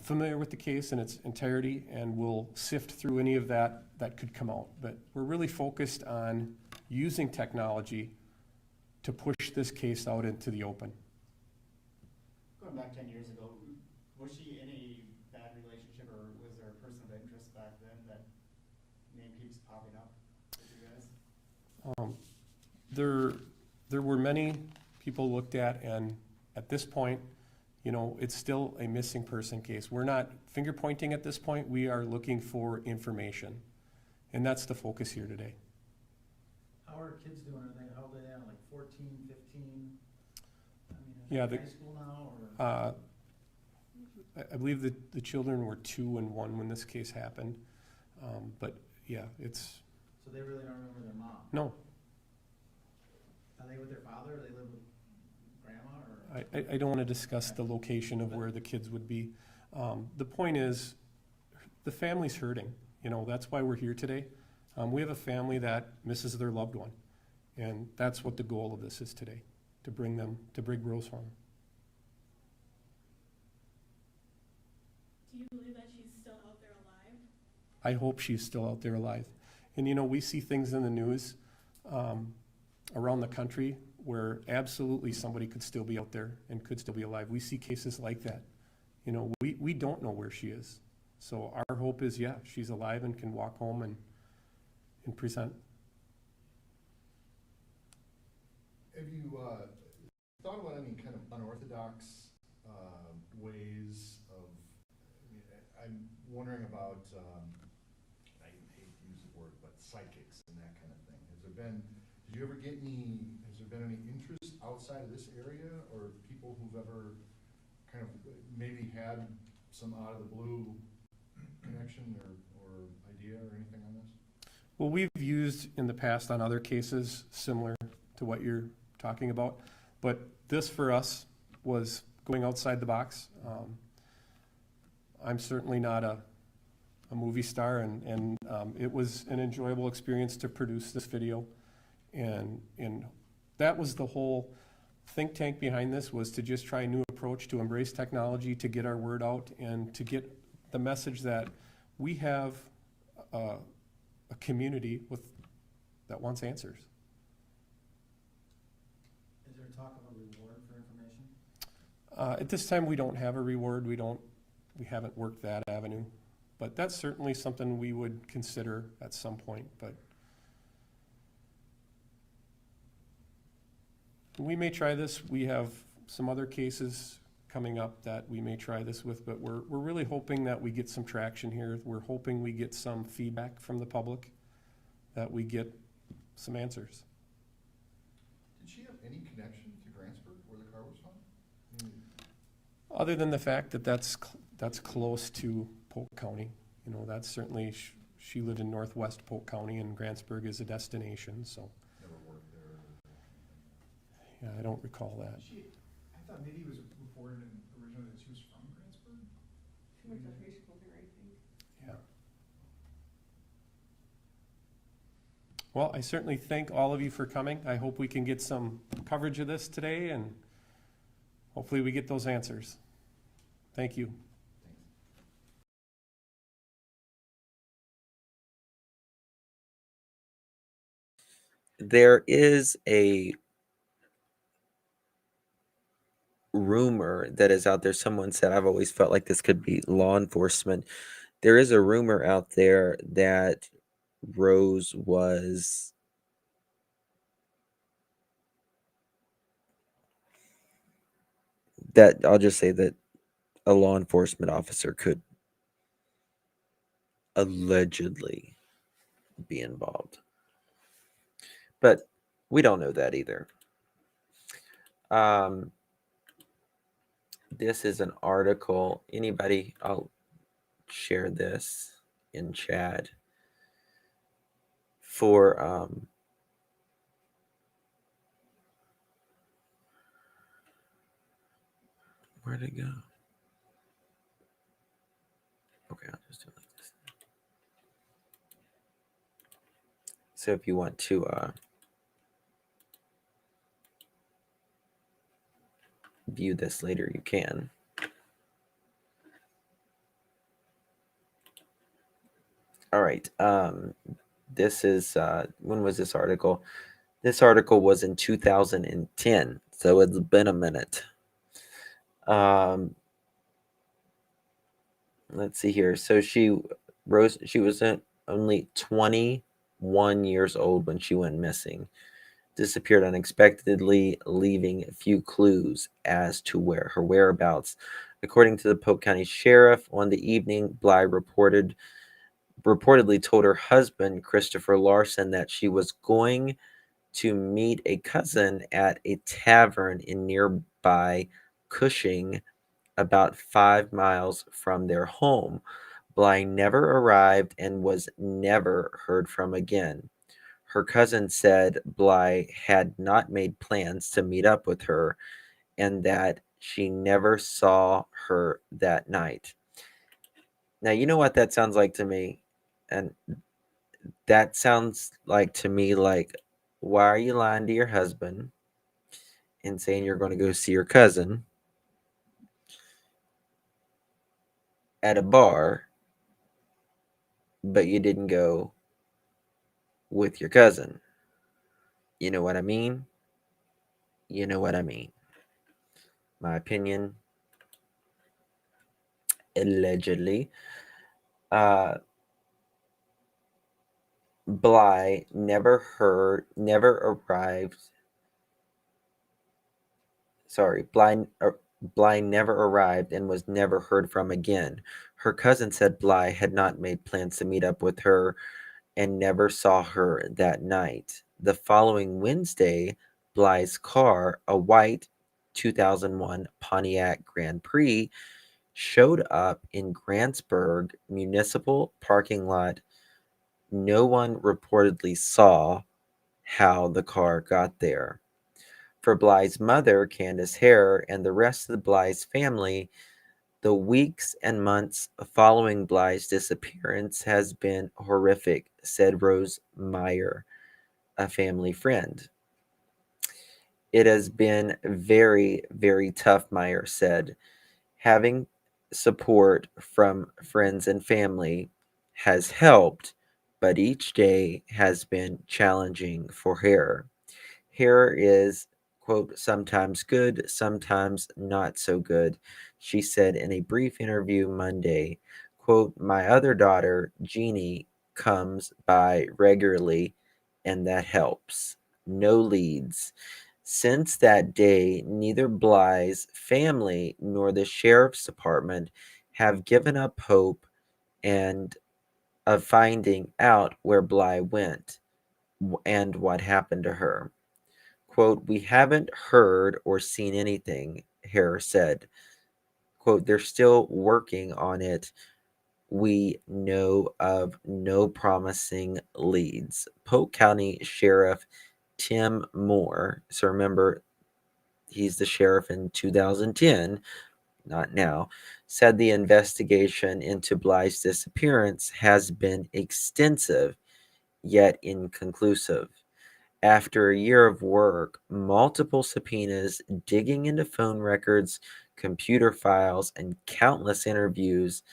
familiar with the case in its entirety and will sift through any of that could come out. But we're really focused on using technology to push this case out into the open. Going back 10 years ago, was she in a bad relationship, or was there a person of interest back then that name keeps popping up with you guys? There were many people looked at, and at this point, it's still a missing person case. We're not finger pointing at this point. We are looking for information. And that's the focus here today. How are kids doing? How old are they now, like 14, 15? I mean, Yeah, are they in high school now, or? I believe that the children were 2 and 1 when this case happened. But yeah, it's, So they really don't remember their mom? no, Are they with their father, or they live with grandma, or? I don't want to discuss the location of where the kids would be. The point is, the family's hurting. You know, that's why we're here today. We have a family that misses their loved one, and that's what the goal of this is today, to bring them to Brig Rose home. Do you believe that she's still out there alive? I hope she's still out there alive. And you know, we see things in the news around the country where absolutely somebody could still be out there and could still be alive. We see cases like that. You know, we don't know where she is. So our hope is, yeah, she's alive and can walk home and present. Have you thought about any kind of unorthodox ways of, I mean, I'm wondering about, I hate to use the word, but psychics and that kind of thing. Has there been any interest outside of this area, or people who've ever kind of maybe had some out of the blue connection or idea or anything on this? Well, we've used in the past on other cases similar to what you're talking about, but this for us was going outside the box. I'm certainly not a movie star, and it was an enjoyable experience to produce this video, and that was the whole think tank behind this, was to just try a new approach, to embrace technology, to get our word out, and to get the message that we have a community that wants answers. Is there talk of a reward for information? At this time, we don't have a reward. We haven't worked that avenue, but that's certainly something we would consider at some point. But we may try this. We have some other cases coming up that we may try this with, but we're really hoping that we get some traction here. We're hoping we get some feedback from the public, that we get some answers. Did she have any connection to Grantsburg, where the car was found? I mean, Other than the fact that that's close to Polk County. You know, that's certainly, she lived in northwest Polk County, and Grantsburg is a destination, so. never worked there. Yeah, I don't recall that. I thought maybe it was reported originally that she was from Grantsburg. She went to high school there, I think. Yeah. Well, I certainly thank all of you for coming. I hope we can get some coverage of this today, and hopefully we get those answers. Thank you. There is a rumor that is out there. Someone said, I've always felt like this could be law enforcement. There is a rumor out there that Rose was that I'll just say that a law enforcement officer could allegedly be involved. But we don't know that either. This is an article. Anybody, I'll share this in chat for where'd it go? Okay, I'll just do it like this. So if you want to view this later, you can. All right. This is when was this article? This article was in 2010, so it's been a minute. Let's see here. So she was only 21 years old when she went missing. Disappeared unexpectedly, leaving few clues as to where her whereabouts. According to the Polk County Sheriff, on the evening Bly reported reportedly told her husband, Christopher Larson, that she was going to meet a cousin at a tavern in nearby Cushing, about 5 miles from their home. Bly never arrived and was never heard from again. Her cousin said Bly had not made plans to meet up with her and that she never saw her that night. Now, you know what that sounds like to me? And that sounds like to me like, why are you lying to your husband and saying you're going to go see your cousin at a bar, but you didn't go with your cousin? You know what I mean? You know what I mean. My opinion, allegedly. Uh, Bly never arrived. Sorry, Bly never arrived and was never heard from again. Her cousin said Bly had not made plans to meet up with her and never saw her that night. The following Wednesday, Bly's car, a white 2001 Pontiac Grand Prix, showed up in Grantsburg Municipal parking lot. No one reportedly saw how the car got there. For Bly's mother, Candace Hare, and the rest of Bly's family, the weeks and months following Bly's disappearance has been horrific, said Rose Meyer, a family friend. It has been very, very tough, Meyer said. Having support from friends and family has helped, but each day has been challenging for Hare. Hare is, quote, sometimes good, sometimes not so good, she said in a brief interview Monday. Quote, my other daughter, Jeannie, comes by regularly, and that helps. No leads. Since that day, neither Bly's family nor the sheriff's department have given up hope and of finding out where Bly went and what happened to her. Quote, we haven't heard or seen anything, Hare said. Quote, they're still working on it. We know of no promising leads. Polk County Sheriff Tim Moore, so remember, he's the sheriff in 2010, not now, said the investigation into Bly's disappearance has been extensive yet inconclusive. After a year of work, multiple subpoenas, digging into phone records, computer files, and countless interviews,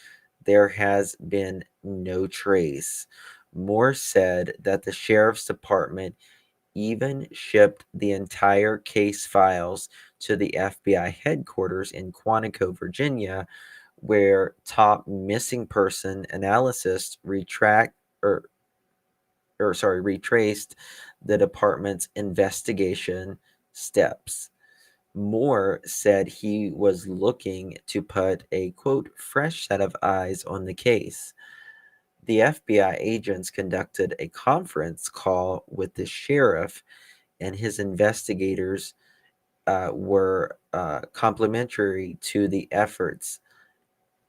there has been no trace. Moore said that the sheriff's department even shipped the entire case files to the FBI headquarters in Quantico, Virginia, where top missing person analysts retraced the department's investigation steps. Moore said he was looking to put a quote fresh set of eyes on the case. The FBI agents conducted a conference call with the sheriff, and his investigators were complimentary to the efforts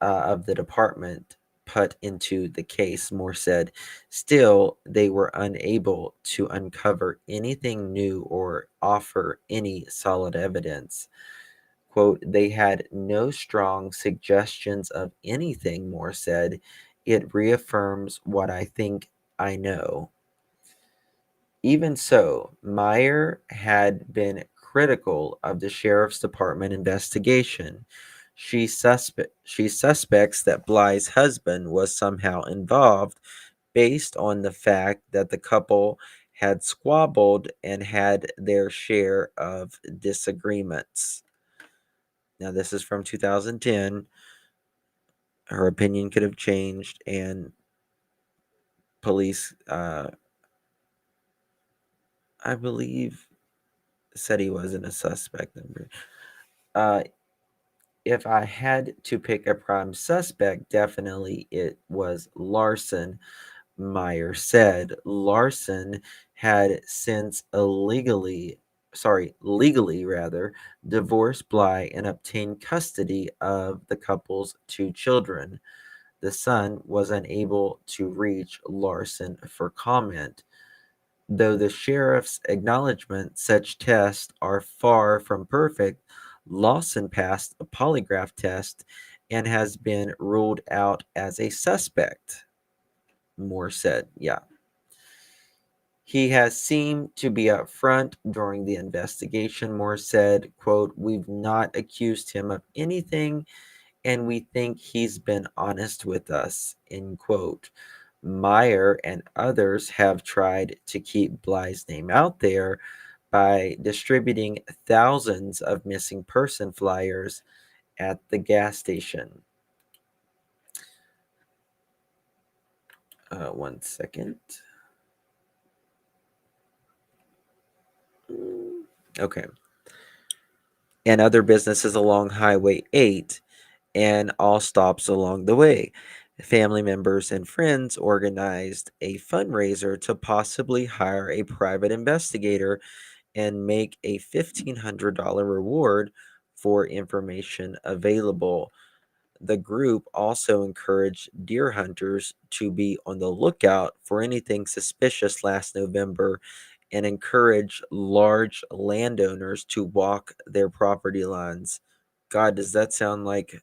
of the department put into the case, Moore said. Still, they were unable to uncover anything new or offer any solid evidence. Quote, they had no strong suggestions of anything, Moore said. It reaffirms what I think I know. Even so, Meyer had been critical of the sheriff's department investigation. She suspects that Bly's husband was somehow involved based on the fact that the couple had squabbled and had their share of disagreements. Now, this is from 2010. Her opinion could have changed, and police, I believe, said he wasn't a suspect. Uh, if I had to pick a prime suspect, definitely it was Larson, Meyer said. Larson had since legally rather, divorced Bly and obtained custody of the couple's 2 children. The son was unable to reach Larson for comment. Though the sheriff's acknowledgement such tests are far from perfect, Lawson passed a polygraph test and has been ruled out as a suspect, Moore said. Yeah. He has seemed to be upfront during the investigation, Moore said, quote, "We've not accused him of anything, and we think he's been honest with us," end quote. Meyer and others have tried to keep Bly's name out there by distributing thousands of missing person flyers at the gas station. One second. Okay. And other businesses along Highway 8 and all stops along the way. Family members and friends organized a fundraiser to possibly hire a private investigator and make a $1,500 reward for information available. The group also encouraged deer hunters to be on the lookout for anything suspicious last November and encouraged large landowners to walk their property lines. God, does that sound like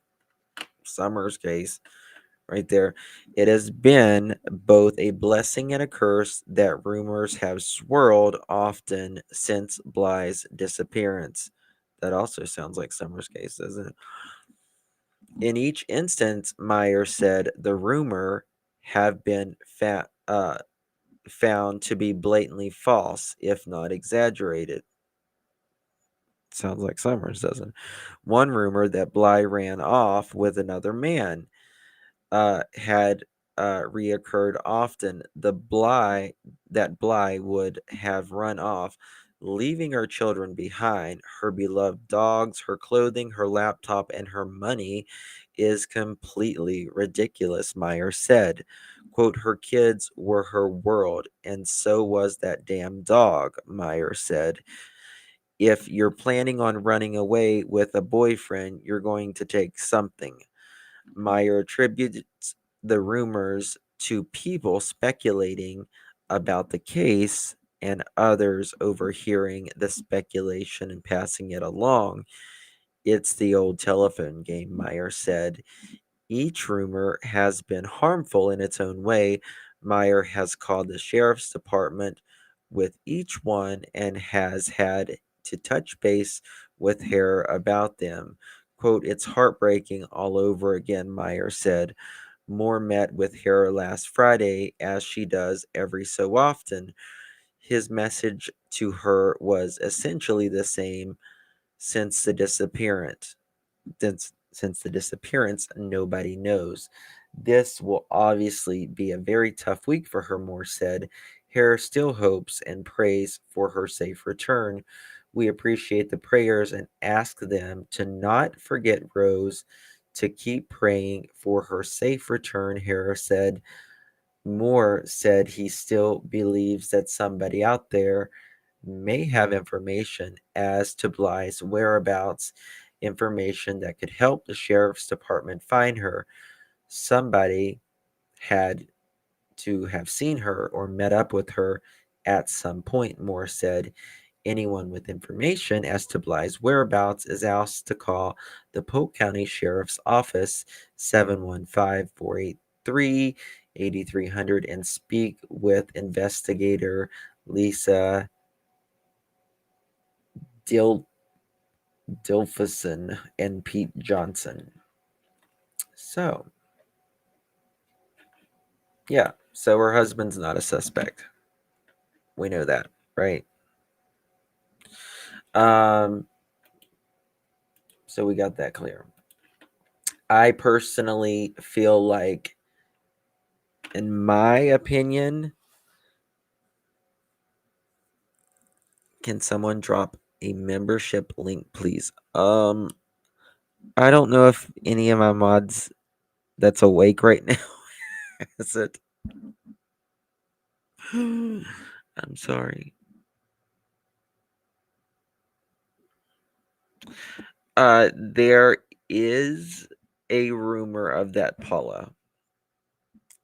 Summer's case right there? It has been both a blessing and a curse that rumors have swirled often since Bly's disappearance. That also sounds like Summer's case, doesn't it? In each instance, Meyer said the rumor have been found to be blatantly false, if not exaggerated. Sounds like Summers, doesn't it? One rumor that Bly ran off with another man had reoccurred often. That Bly would have run off, leaving her children behind. Her beloved dogs, her clothing, her laptop, and her money is completely ridiculous, Meyer said. Quote, "Her kids were her world, and so was that damn dog," Meyer said. "If you're planning on running away with a boyfriend, you're going to take something." Meyer attributes the rumors to people speculating about the case and others overhearing the speculation and passing it along. "It's the old telephone game," Meyer said. "Each rumor has been harmful in its own way." Meyer has called the sheriff's department with each one and has had to touch base with her about them. Quote, "It's heartbreaking all over again," Meyer said. Moore met with Hare last Friday, as she does every so often. His message to her was essentially the same since the disappearance. Since the disappearance, nobody knows. "This will obviously be a very tough week for her," Moore said. "Hare still hopes and prays for her safe return. We appreciate the prayers and ask them to not forget Rose, to keep praying for her safe return," Hare said. Moore said he still believes that somebody out there may have information as to Bly's whereabouts, information that could help the sheriff's department find her. Somebody had to have seen her or met up with her at some point, Moore said. Anyone with information as to Bly's whereabouts is asked to call the Polk County Sheriff's Office 715-483-8300 and speak with investigator Lisa Dilferson and Pete Johnson. So, yeah, so her husband's not a suspect. We know that, right? So we got that clear. I personally feel like, in my opinion, can someone drop a membership link, please? I don't know if any of my mods that's awake right now is it. I'm sorry. There is a rumor of that, Paula,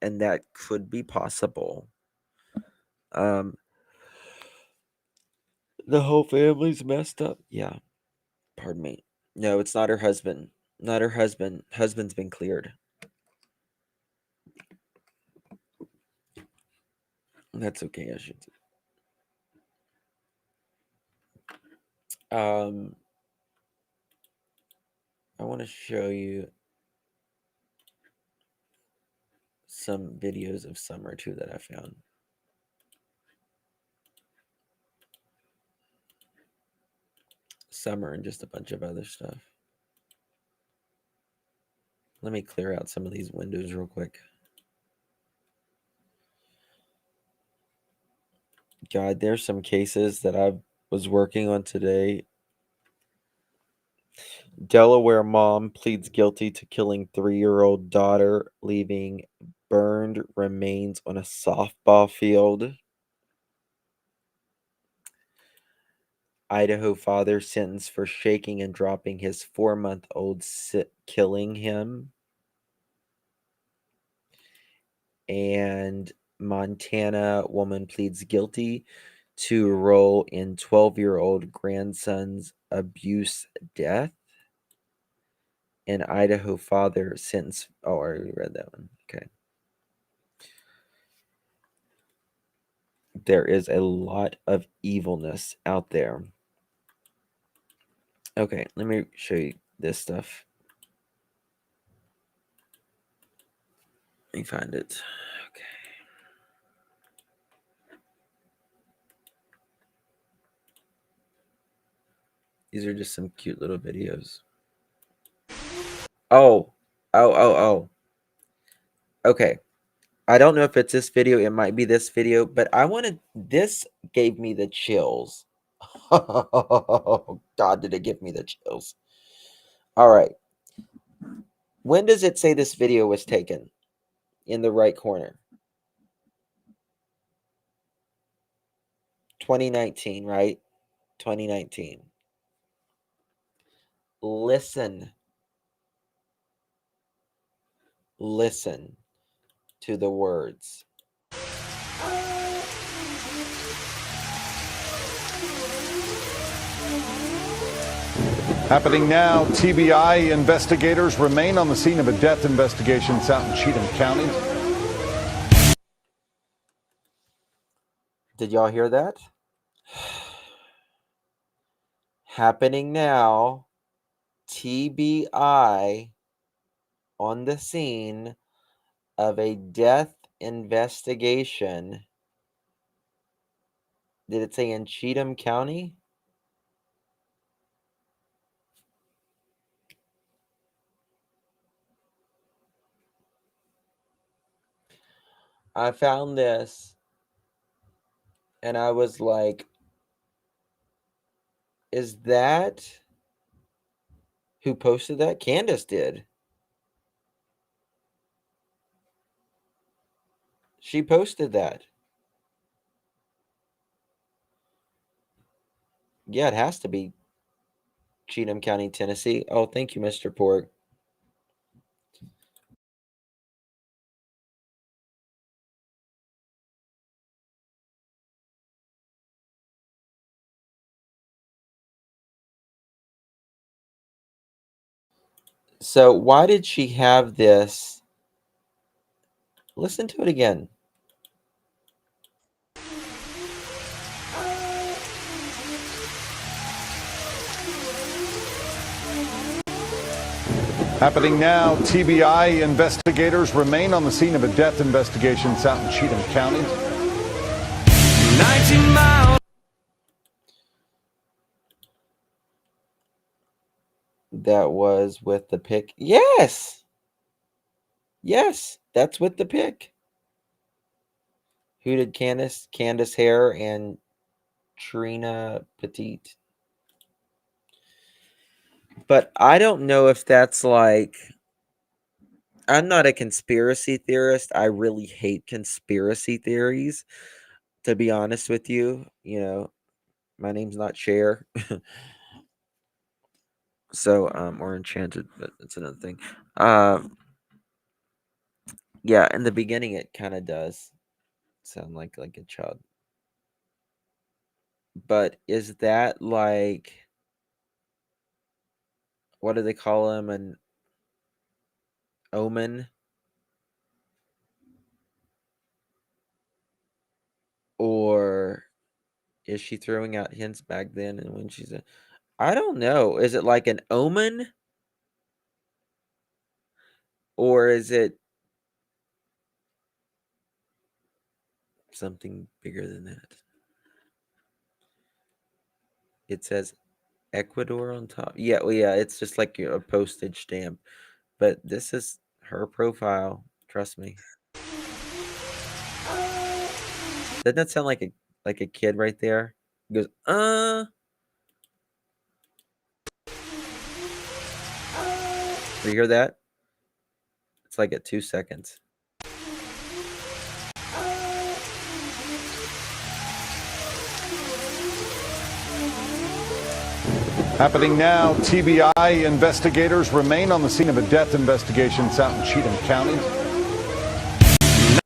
and that could be possible. Um, the whole family's messed up. Yeah, pardon me. No, it's not her husband. Not her husband. Husband's been cleared. That's okay. I should. I want to show you some videos of Summer too that I found. Summer and just a bunch of other stuff. Let me clear out some of these windows real quick. God, there's some cases that I was working on today. Delaware mom pleads guilty to killing 3-year-old daughter, leaving burned remains on a softball field. Idaho father sentenced for shaking and dropping his 4-month-old, killing him. And Montana woman pleads guilty to role in 12-year-old grandson's abuse death. And Idaho father sentenced. Oh, I already read that one. Okay. There is a lot of evilness out there. Okay, let me show you this stuff. Let me find it. Okay. These are just some cute little videos. Oh. Okay. I don't know if it's this video. It might be this video, but this gave me the chills. Oh, God, did it give me the chills. All right. When does it say this video was taken? In the right corner. 2019, right? 2019. Listen to the words. Happening now, TBI investigators remain on the scene of a death investigation out in Cheatham County. Did y'all hear that? Happening now, TBI on the scene of a death investigation. Did it say in Cheatham County? I found this and I was like, is that who posted that? Candace did. She posted that. Yeah, it has to be Cheatham County, Tennessee. Oh, thank you, Mr. Pork. So why did she have this? Listen to it again. Happening now, TBI investigators remain on the scene of a death investigation out in Cheatham County. 19 miles. That was with the pick. Yes. Yes, that's with the pick. Who did Candace? Candace Hare and Trina Petite. But I don't know if that's like, I'm not a conspiracy theorist. I really hate conspiracy theories, to be honest with you. You know, my name's not Cher. So, or Enchanted, but it's another thing. Yeah, in the beginning it kind of does sound like a child. But is that like, what do they call him? An omen? Or is she throwing out hints back then and when she's a, I don't know. Is it like an omen? Or is it something bigger than that? It says Ecuador on top. Yeah, well, yeah, it's just like a postage stamp. But this is her profile. Trust me. Doesn't that sound like a kid right there? He goes, Do you hear that? It's like at 2 seconds. Happening now, TBI investigators remain on the scene of a death investigation out in Cheatham County.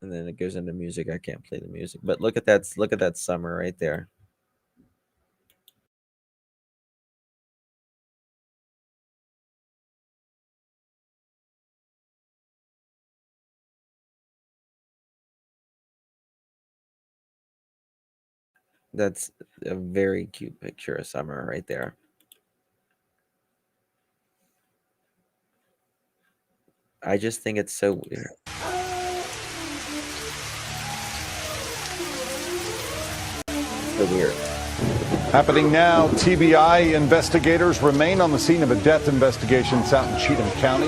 And then it goes into music. I can't play the music, but look at that summer right there. That's a very cute picture of summer right there. I just think it's so weird. So weird. Happening now, TBI investigators remain on the scene of a death investigation out in Cheatham County.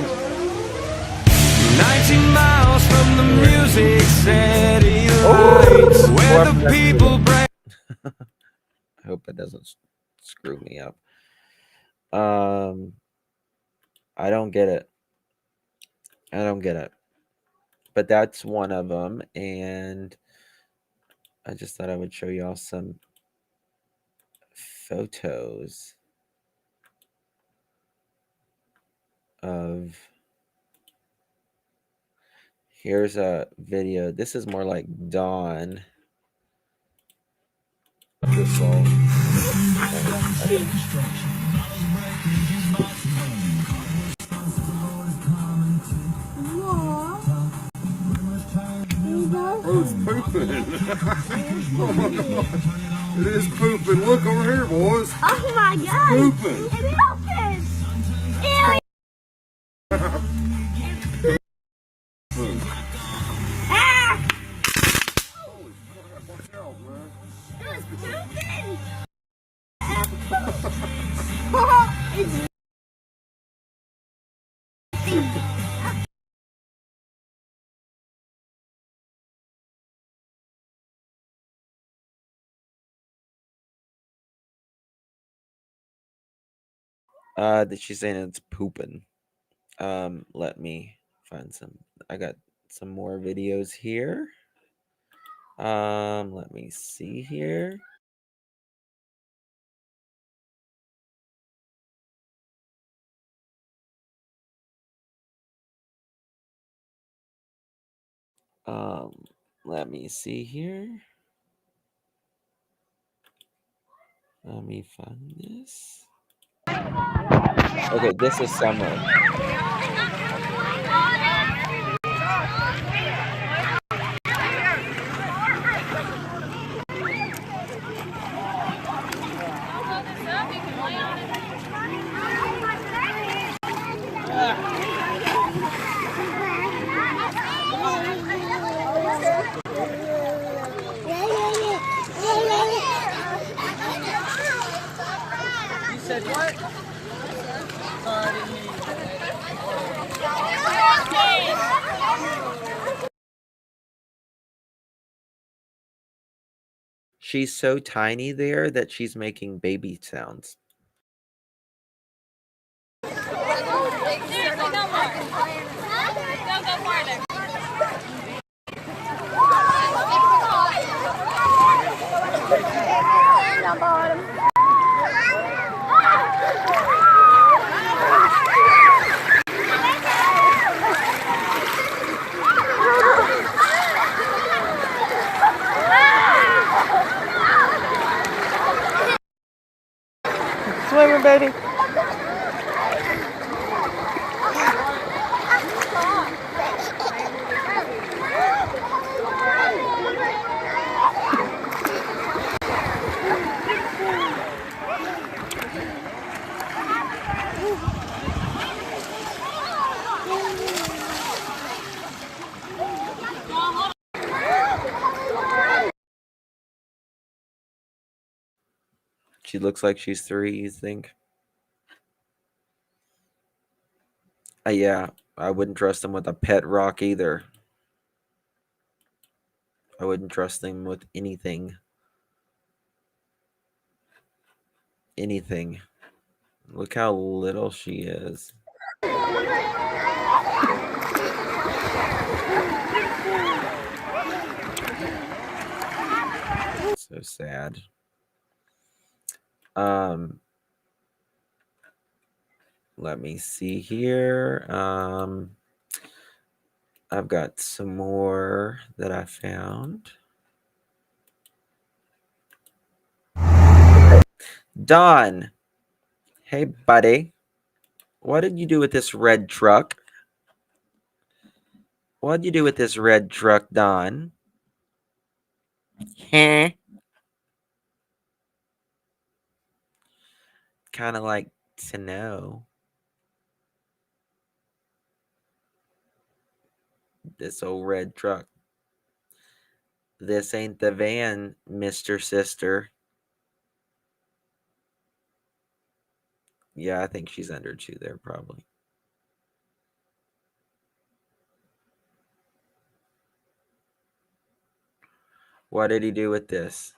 19 miles from the music city lights, where the people break. I hope it doesn't screw me up. I don't get it. I don't get it. But that's one of them, and I just thought I would show y'all some photos of. Here's a video. This is more like Dawn. This song. Oh, it's pooping. Oh my god. It is pooping. Look over here, boys. Oh my god! Pooping. It's open! Ew! Ah! Holy crap, watch out, man. It was pooping! It's That she's saying it's pooping. Let me find some. I got some more videos here. Let me see here. Let me see here. Let me find this. Okay, this is summer. You said what? She's so tiny there that she's making baby sounds. Swimming, baby. She looks like she's 3, you think? Yeah, I wouldn't trust them with a pet rock either. I wouldn't trust them with anything. Anything. Look how little she is. So sad. Let me see here. I've got some more that I found. Don. Hey, buddy. What did you do with this red truck? What did you do with this red truck, Don? Huh? Kind of like to know. This old red truck. This ain't the van, Mr. Sister. Yeah, I think she's under 2 there, probably. What did he do with this?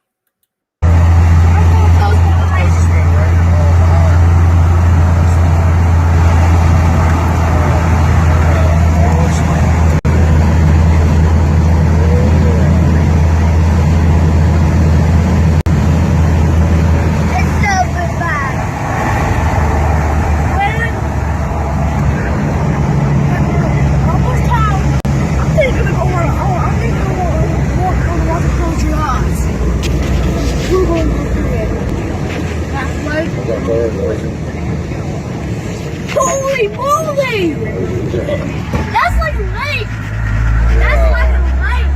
Holy moly! That's like a lake! That's like a lake!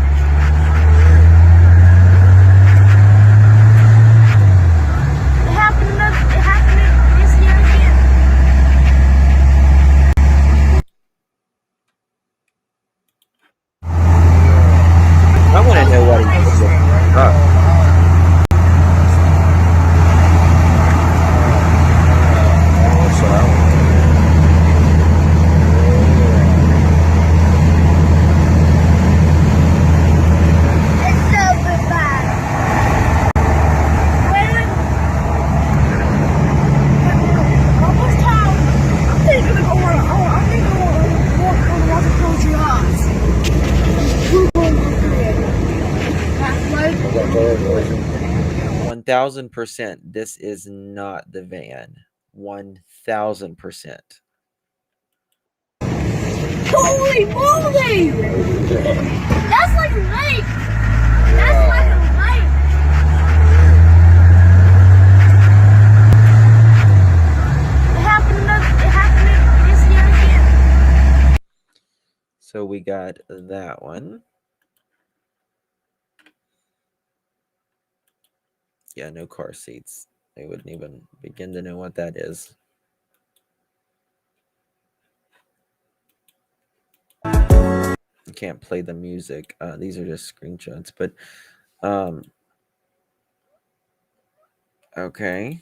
It happened this year again. I want to know what he did with the truck. Like 1,000%. This is not the van. 1,000%. holy moly! That's like a lake! That's like a lake! It happened this year again. So we got that one. Yeah, no car seats. They wouldn't even begin to know what that is. You can't play the music. These are just screenshots, but okay.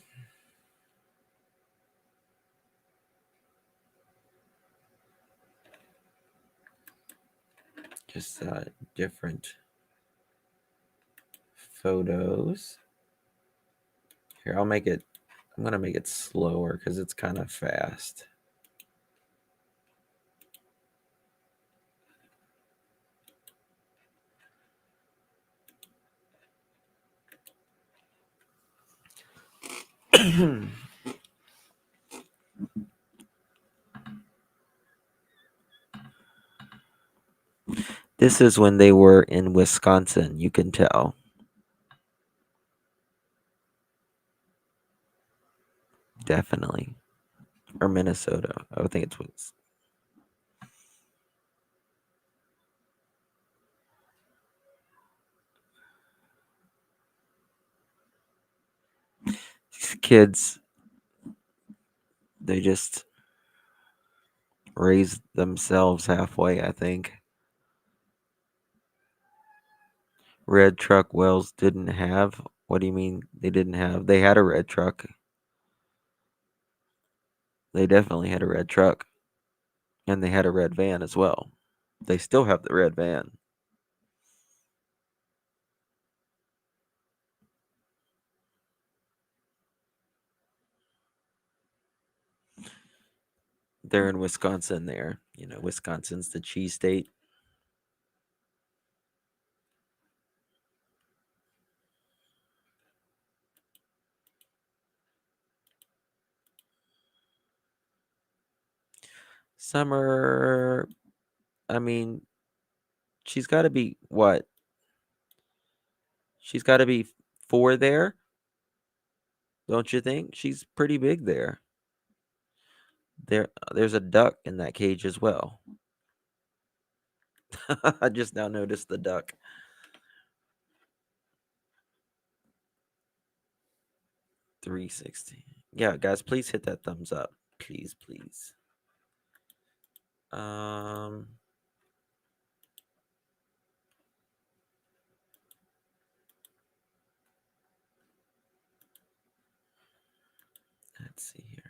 Just different photos. Here, I'm gonna make it slower because it's kind of fast. This is when they were in Wisconsin, you can tell. Definitely. Or Minnesota. I would think it was. These kids, they just raised themselves halfway, I think. Red truck Wells didn't have. What do you mean they didn't have? They had a red truck. They definitely had a red truck. And they had a red van as well. They still have the red van. They're in Wisconsin there. You know, Wisconsin's the cheese state. Summer, I mean, she's got to be what? She's got to be 4 there, don't you think? She's pretty big there. There's a duck in that cage as well. I just now noticed the duck. $3.60. Yeah, guys, please hit that thumbs up. Please, please. Let's see here.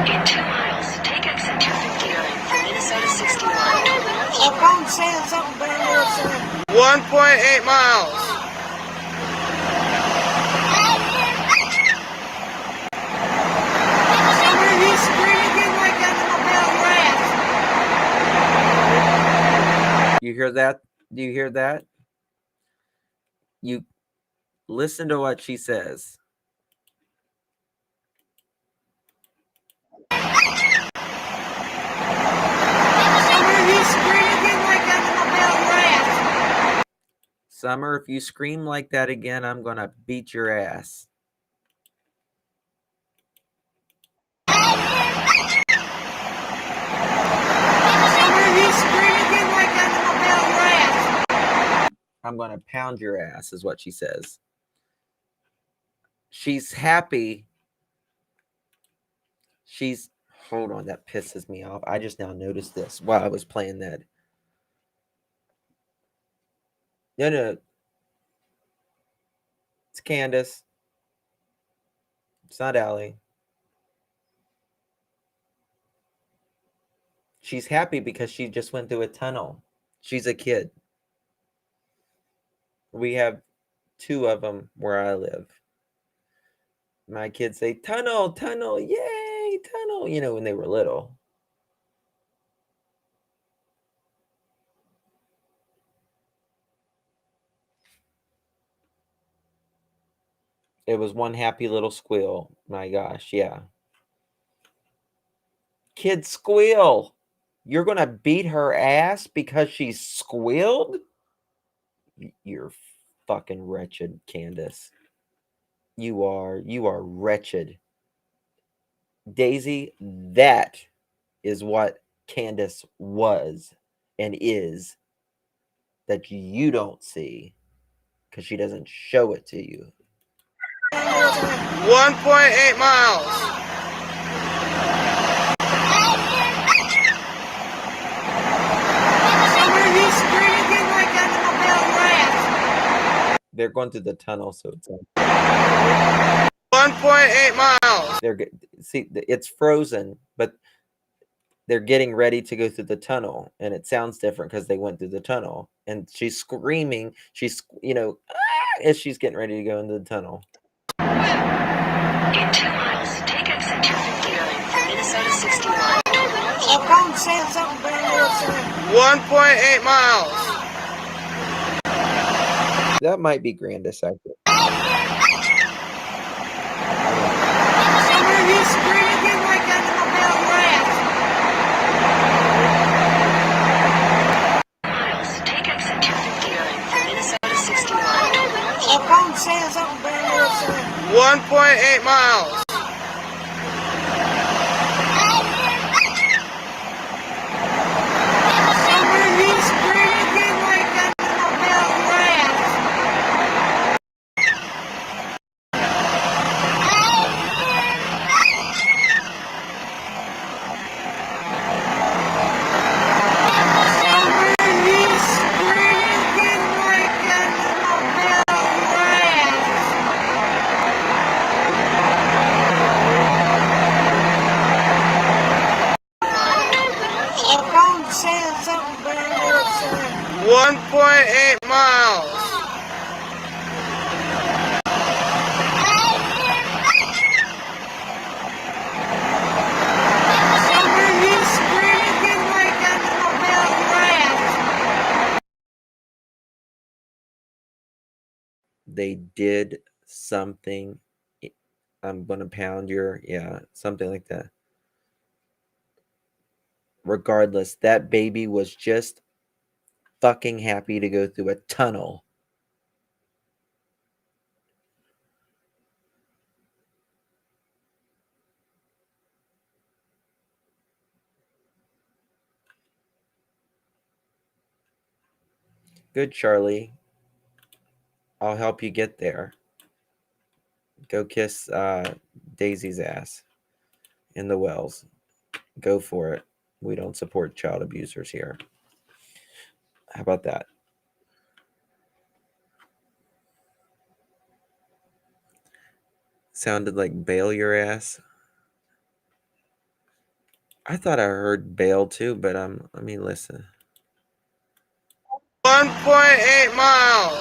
In 2 miles, take exit 259 for Minnesota 69 toward North My Shore. phone's saying something brand new, sir. 1.8 miles. Summer, you scream again like that in my belly. You hear that? Do you hear that? You listen to what she says. Summer, if you scream like that again, I'm going to beat your ass. I'm going to pound your ass, is what she says. She's happy. Hold on, that pisses me off. I just now noticed this while I was playing that. No. It's Candace. It's not Allie. She's happy because she just went through a tunnel. She's a kid. We have 2 of them where I live. My kids say, tunnel, tunnel, yay, tunnel, you know, when they were little. It was one happy little squeal. My gosh, yeah. Kids squeal. You're going to beat her ass because she squealed? You're fucking wretched, Candace. You are wretched. Daisy, that is what Candace was and is that you don't see because she doesn't show it to you. 1.8 miles. They're going through the tunnel, so it's 1.8 miles. See, it's frozen, but they're getting ready to go through the tunnel, and it sounds different because they went through the tunnel. And she's screaming. She's, as she's getting ready to go into the tunnel. In 2 miles, take exit 259 for Minnesota 61. Your phone saying something brand new, sir. 1.8 miles. That might be Grandis, actually. Somewhere you screaming like that's a bell rat. Take exit 259 for Minnesota 61. Your phone saying something brand new, sir. 1.8 miles. Somewhere you screaming like that's a bell rat. Your phone saying something brand new, sir. 1.8 miles. Somewhere you screaming like that's a bell rat. They did something. I'm gonna pound your, something like that. Regardless, that baby was just fucking happy to go through a tunnel. Good, Charlie. I'll help you get there. Go kiss Daisy's ass in the wells. Go for it. We don't support child abusers here. How about that? Sounded like bail your ass. I thought I heard bail too, but let me listen. 1.8 miles.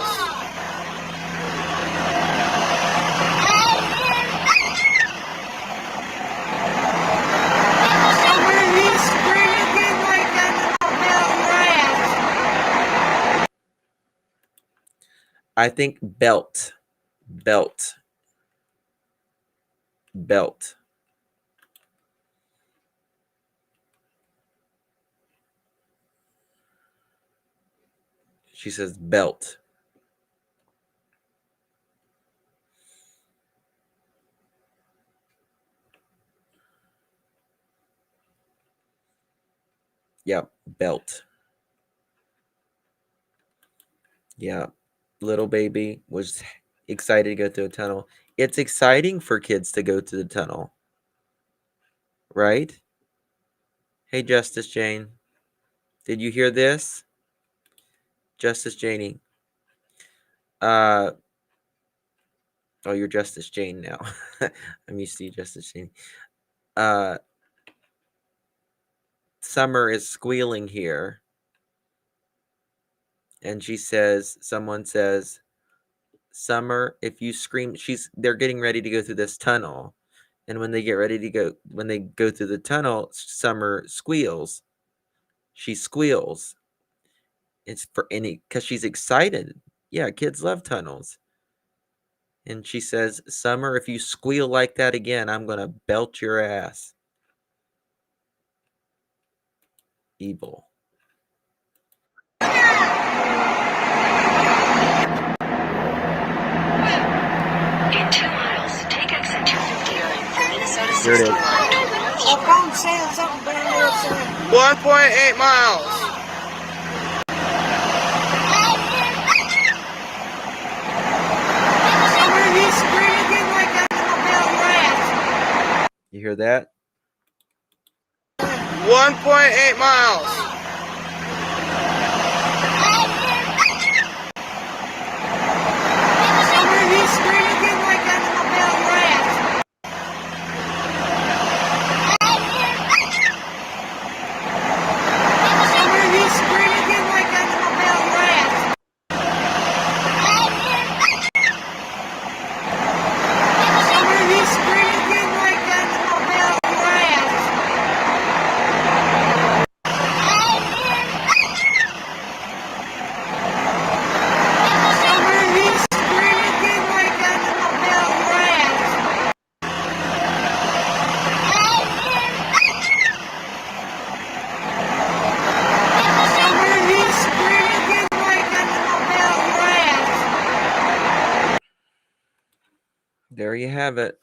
Somewhere you screaming like that's a bell rat. I think belt. She says belt. Yep, belt. Yeah, little baby was excited to go through a tunnel. It's exciting for kids to go to the tunnel, right? Hey, Justice Jane, did you hear this? Justice Janey. Oh, you're Justice Jane now. I'm used to you, Justice Jane. Summer is squealing here. And someone says, Summer, if you scream, they're getting ready to go through this tunnel. And when they go through the tunnel, Summer squeals. She squeals. It's because she's excited. Yeah, kids love tunnels. And she says, Summer, if you squeal like that again, I'm going to belt your ass. Evil. In 2 miles, take exit 259 for Minnesota Here it is. 61. Your phone saying something brand new, sir. 1.8 miles. Somewhere you screaming like that's a bell rat. You hear that? 1.8 miles. There you have it.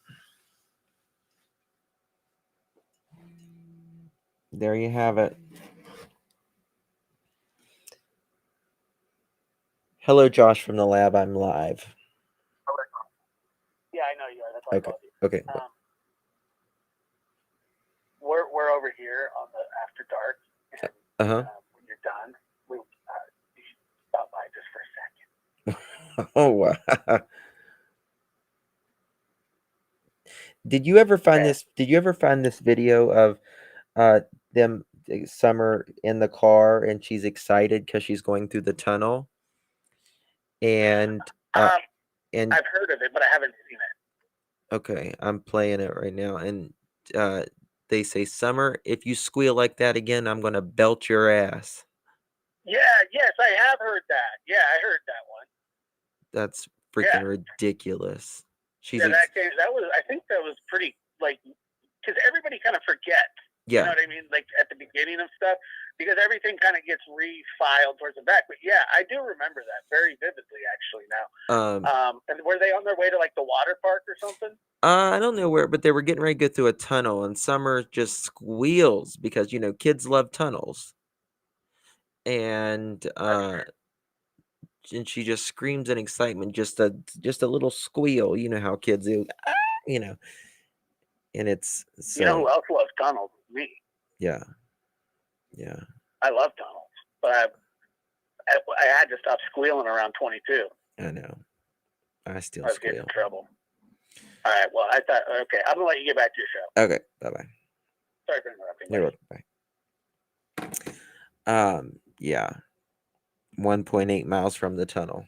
There you have it. Hello, Josh from the lab. I'm live. Yeah, I know you are. That's why I Okay. called you. Okay. We're over here on the after dark. And, when you're done, you should stop by just for a second. Oh wow. Did you ever find this? Did you ever find this video of them Summer in the car and she's excited because she's going through the tunnel? And I've heard of it, but I haven't seen it. okay, I'm playing it right now, and they say, "Summer, if you squeal like that again, I'm gonna belt your ass." Yeah, yes, I have heard that. Yeah, I heard that one. That's freaking ridiculous. She's that was. I think that was pretty because everybody kind of forgets. Yeah. You know what I mean? Like at the beginning of stuff, because everything kind of gets refiled towards the back. But yeah, I do remember that very vividly, actually. Now, and were they on their way to like the water park or something? I don't know where, but they were getting ready to go through a tunnel, and Summer just squeals because kids love tunnels, and she just screams in excitement, just a little squeal. You know how kids do, and it's so. You know who else loves tunnels? Me. Yeah. Yeah. I love tunnels, but I had to stop squealing around 22. I know. I still was squeal. getting in trouble. All right. Well, I thought, okay, I'm going to let you get back to your show. Okay. Bye-bye. Sorry for interrupting. You're welcome. Bye. Yeah. 1.8 miles from the tunnel.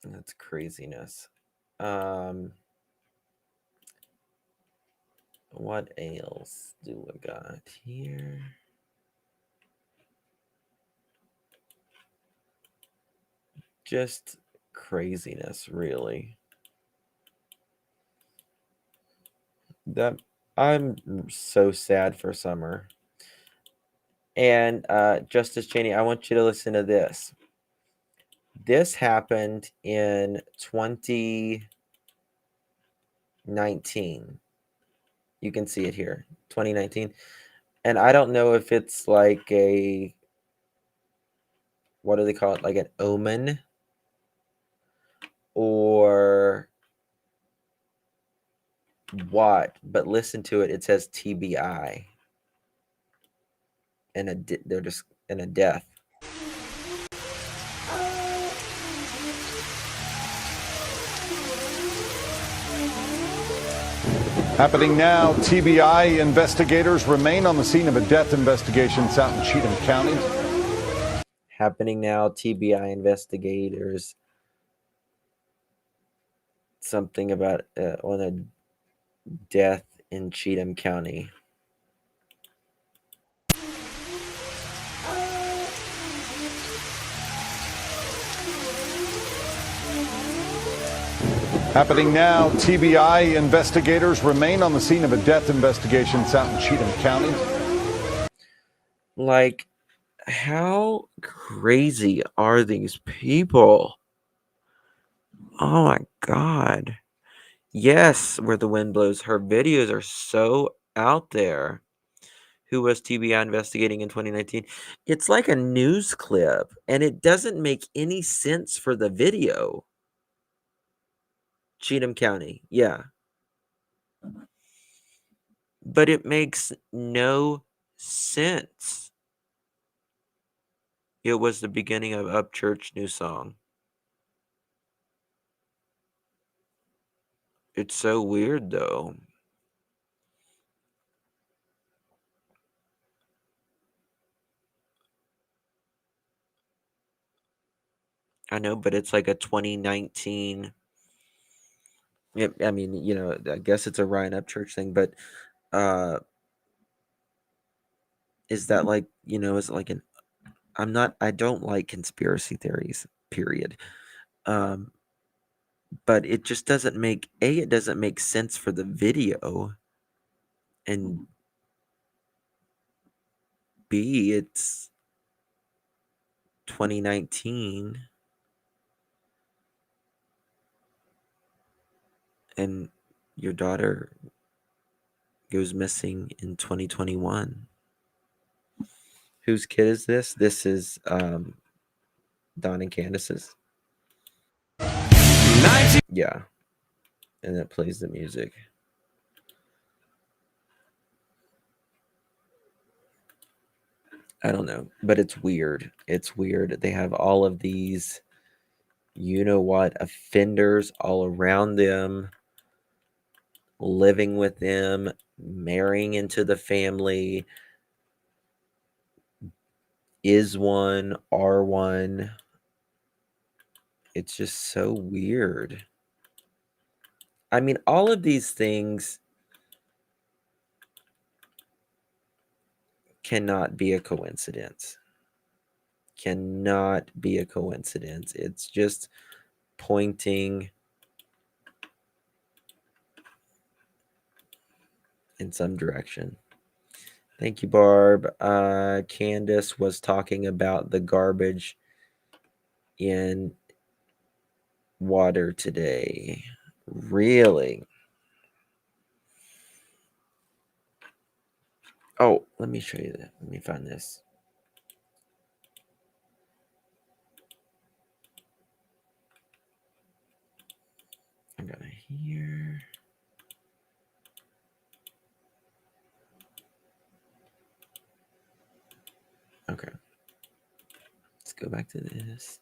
That's craziness. What else do we got here? Just craziness, really. That I'm so sad for Summer. And Justice Cheney, I want you to listen to this. This happened in 2019. You can see it here, 2019. And I don't know if it's like what do they call it? Like an omen or what, but listen to it. It says TBI. And they're just in a death. Happening now, TBI investigators remain on the scene of a death investigation out in Cheatham County. Happening now, TBI investigators. Something about on a death in Cheatham County. Happening now, TBI investigators remain on the scene of a death investigation out in Cheatham County. Like, how crazy are these people? Oh my God. Yes, Where the Wind Blows. Her videos are so out there. Who was TBI investigating in 2019? It's like a news clip, and it doesn't make any sense for the video. Cheatham County, yeah. But it makes no sense. It was the beginning of Upchurch new song. It's so weird, though. I know, but it's like a 2019. I mean, I guess it's a Ryan Upchurch thing, but is that like, is it like I don't like conspiracy theories, period. But it just doesn't make, it doesn't make sense for the video, and B, it's 2019. and your daughter goes missing in 2021. Whose kid is this? This is Don and Candace's. Yeah. And it plays the music. I don't know, but it's weird. It's weird. They have all of these, offenders all around them, living with them, marrying into the family. Is one, are one. It's just so weird. I mean, all of these things cannot be a coincidence. Cannot be a coincidence. It's just pointing in some direction. Thank you, Barb. Candace was talking about the garbage in water today. Really? Oh, let me show you that. Let me find this. I'm gonna here. Okay. Let's go back to this.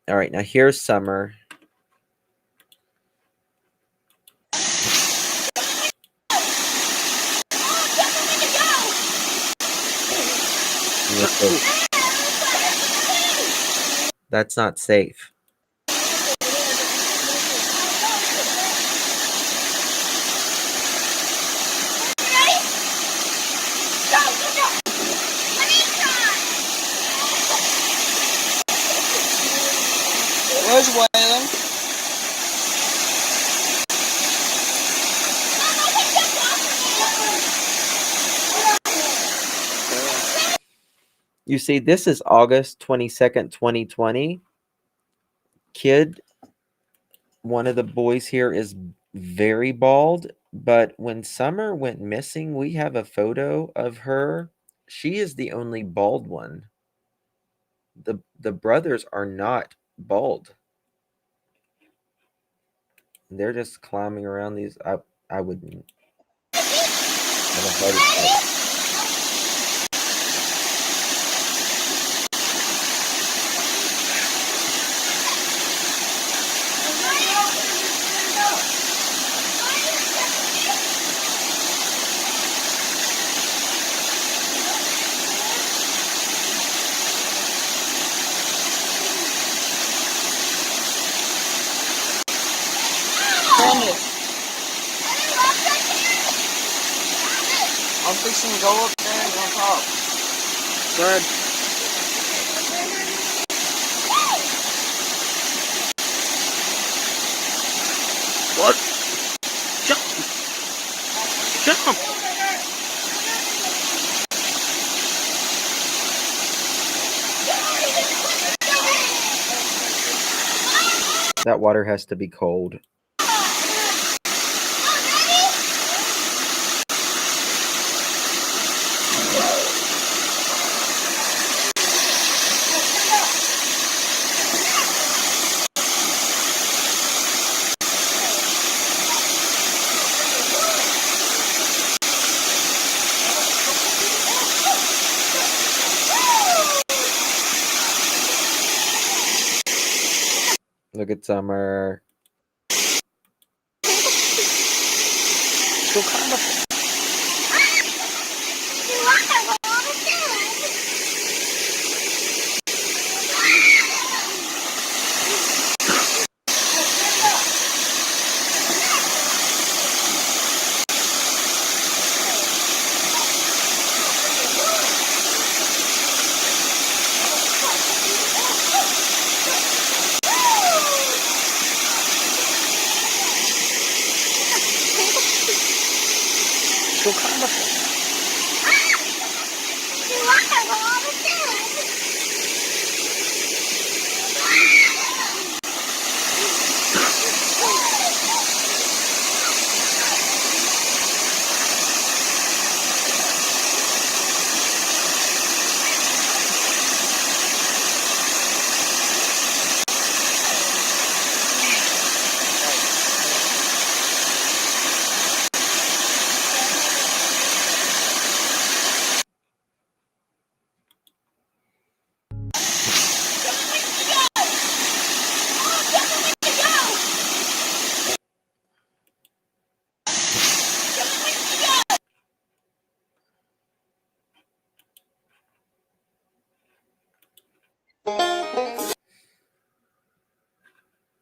All right, now here's summer. That's not safe. Where's Waylon? You see, this is August 22nd, 2020. Kid, one of the boys here is very bald, but when Summer went missing, we have a photo of her. She is the only bald one. The brothers are not bald. They're just climbing around these. I wouldn't have a heart attack. I'm fixing to go up there and on top. Good. What? Jump! Jump! That water has to be cold. Look at Summer. Go climb up.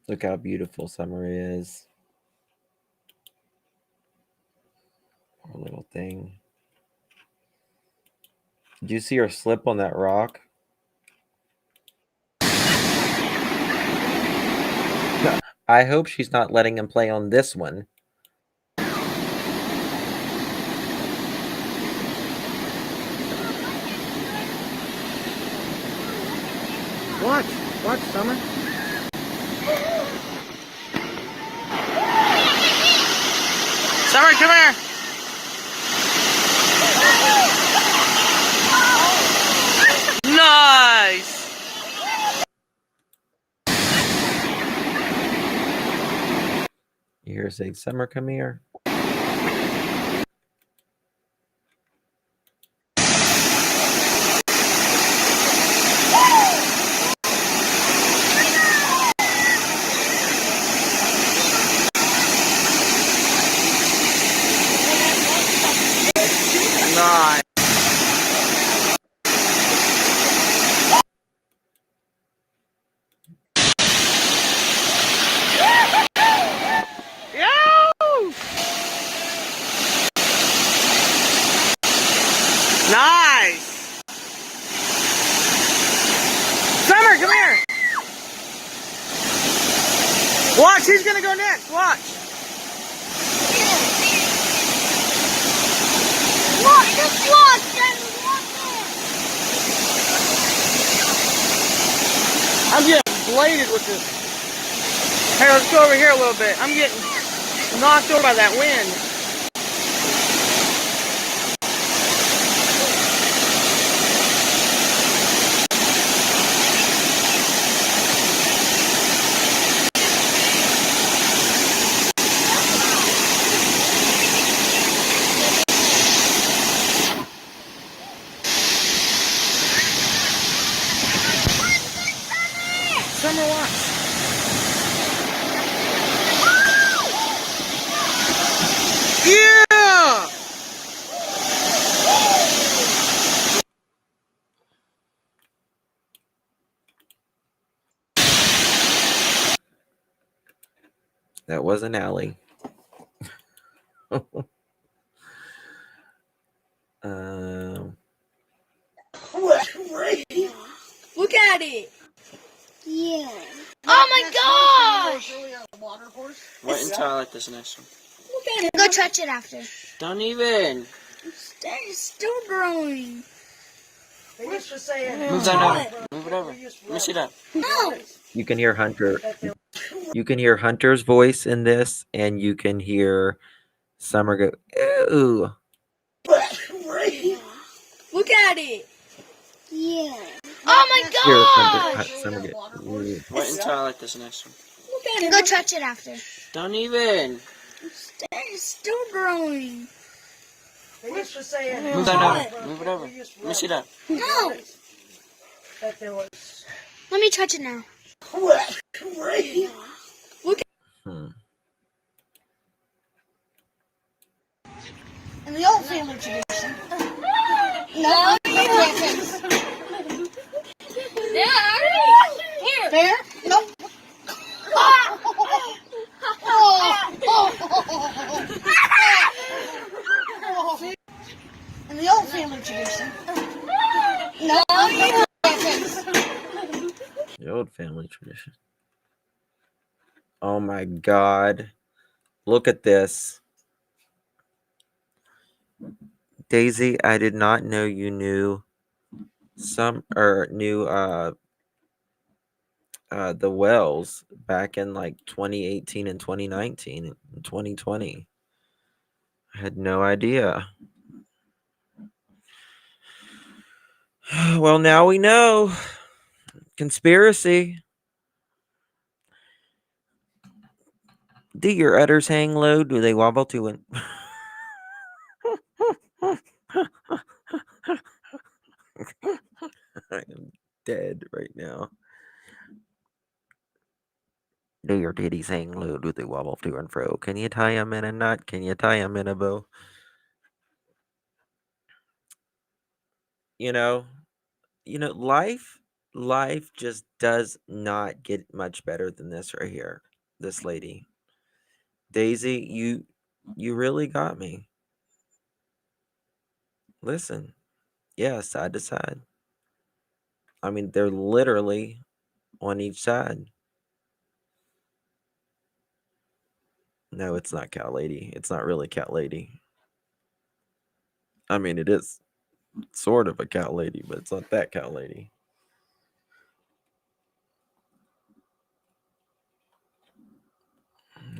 Look how beautiful Summer is. Poor little thing. Did you see her slip on that rock? I hope she's not letting him play on this one. Watch, Summer. Summer, come here. Nice. You hear her say, Summer, come here. Nice. Nice! Summer, come here! Watch, he's gonna go next, watch! Look, just watch, Jenny, watch I'm getting bladed with this. Hey, let's go over here a little bit. I'm getting knocked over by that wind. Summer, watch. Yeah! That wasn't Allie. Look at it. Yeah. Oh my gosh! Wait until I like this next one. Look at it. Go touch it after. Don't even. It's still growing. Move that over. Move it over. Let me see that. No. You can hear Hunter. You can hear Hunter's voice in this, and you can hear Summer go, ew. Look at it. Yeah. Oh my Hear gosh! Summer go, ew. Wait until I like this next one. Look at it. Go touch it after. Don't even. It's still growing. Move that over. Move it over. Let me see that. No. Let me touch it now. Look. In the old family tradition. No. Here. There? Nope. In the old family tradition. No. The old family tradition. Oh my God. Look at this. Daisy, I did not know you knew the Wells back in like 2018 and 2019 and 2020. I had no idea. Well, now we know. Conspiracy. Do your udders hang low? Do they wobble to it? I am dead right now. Do your titties hang low? Do they wobble to and fro? Can you tie them in a knot? Can you tie them in a bow? You know, life life just does not get much better than this right here. This lady. Daisy, you really got me. Listen. Yeah, side to side. I mean, they're literally on each side. No, it's not Cat Lady. It's not really Cat Lady. I mean, it is sort of a Cat Lady, but it's not that Cat Lady.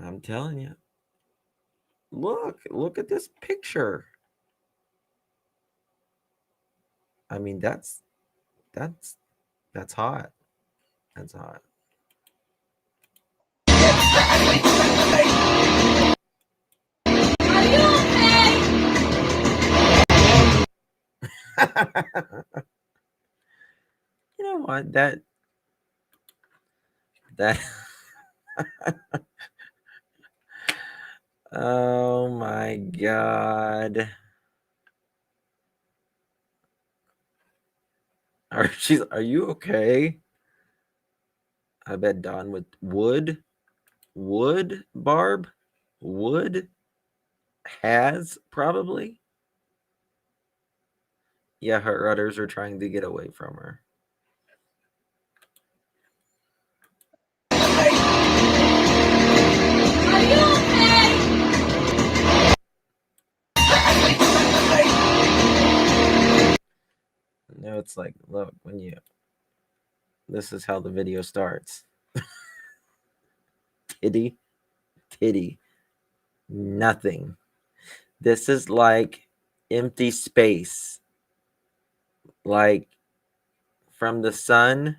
I'm telling you. Look at this picture. I mean, that's hot. That's hot. Are you okay? You know what? That oh my god. Are you okay? I bet Don would Barb would has probably. Yeah, her udders are trying to get away from her. Are you okay? No, it's like, look, this is how the video starts. Titty, nothing. This is like empty space. Like from the sun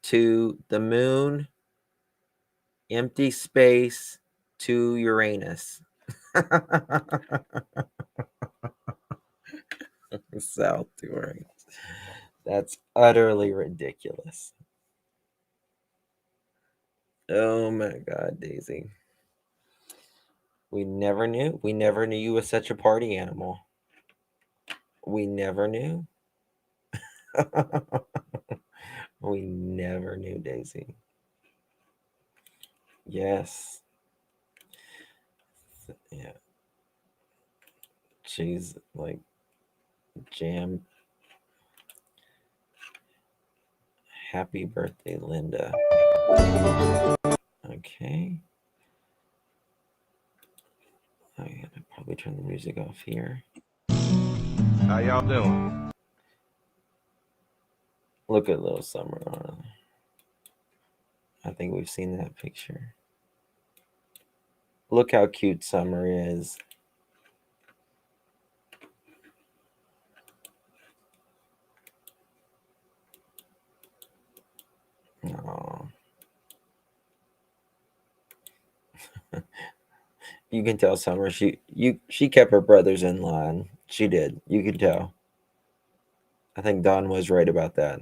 to the moon, empty space to Uranus. South to Uranus. That's utterly ridiculous. Oh my God, Daisy. We never knew. We never knew you were such a party animal. We never knew. We never knew, Daisy. Yes. Yeah. She's like jam. Happy birthday, Linda. Okay. I gotta probably turn the music off here. How y'all doing? Look at little Summer on. I think we've seen that picture. Look how cute Summer is. Oh. You can tell Summer she kept her brothers in line. She did. You could tell. I think Don was right about that.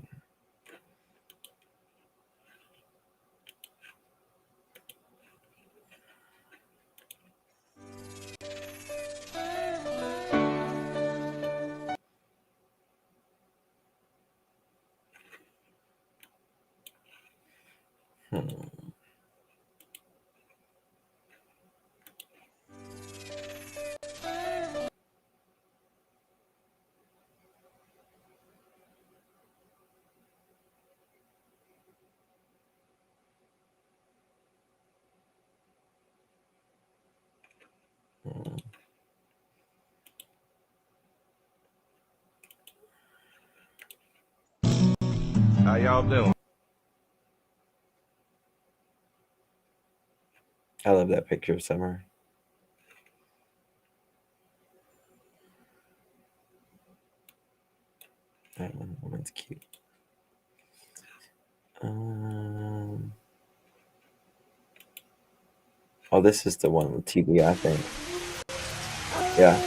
How y'all doing? I love that picture of Summer. That one's cute. Oh, this is the one with TV, I think. Yeah.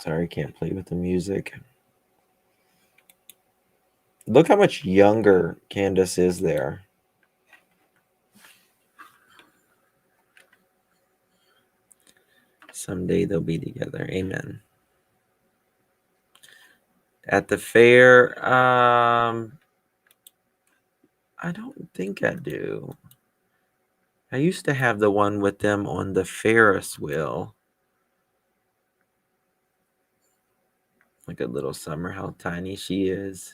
Sorry, can't play with the music. Look how much younger Candace is there. Someday they'll be together. Amen. At the fair, I don't think I do. I used to have the one with them on the Ferris wheel. Look at little Summer, how tiny she is.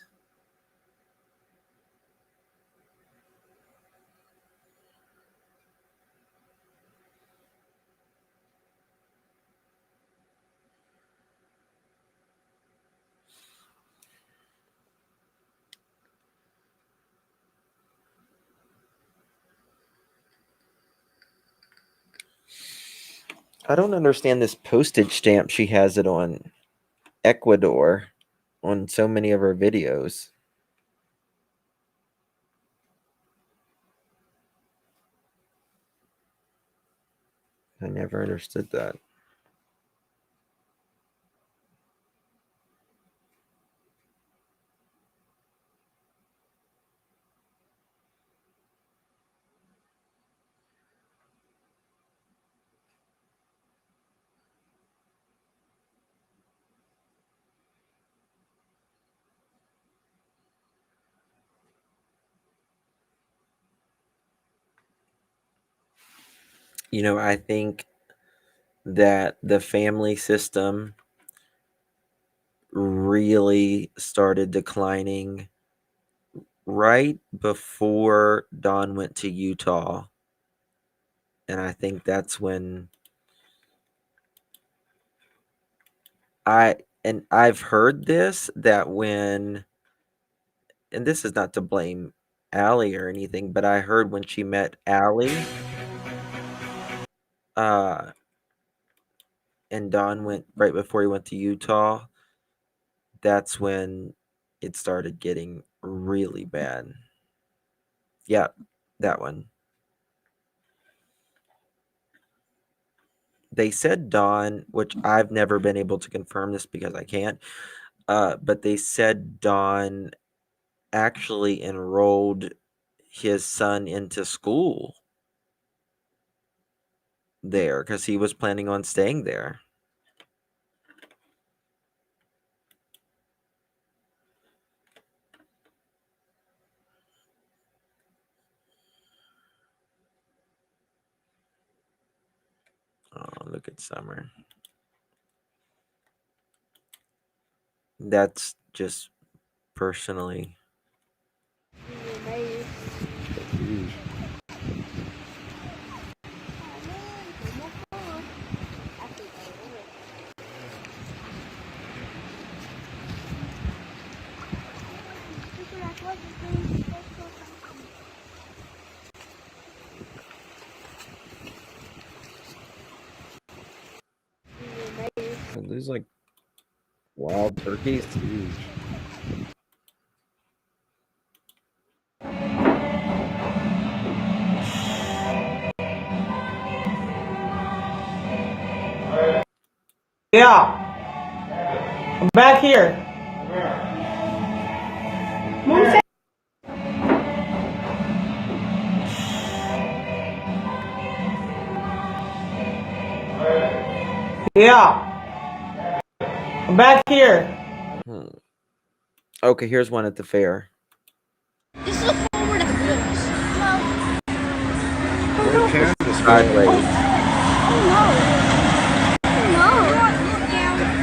I don't understand this postage stamp she has it on Ecuador on so many of her videos. I never understood that. You know, I think that the family system really started declining right before Don went to Utah. And I think that's when I've heard this, that when, and this is not to blame Allie or anything, but I heard when she met Allie, and Don went right before he went to Utah, that's when it started getting really bad. Yeah, that one. They said Don, which I've never been able to confirm this because I can't, but they said Don actually enrolled his son into school there because he was planning on staying there. Oh, look at Summer. That's just personally. There's like wild turkeys. Yeah. I'm back here. Yeah. I'm back here. Okay, here's one at the fair. This is a forward of the wheels. Where can this Sideways. Oh no. No.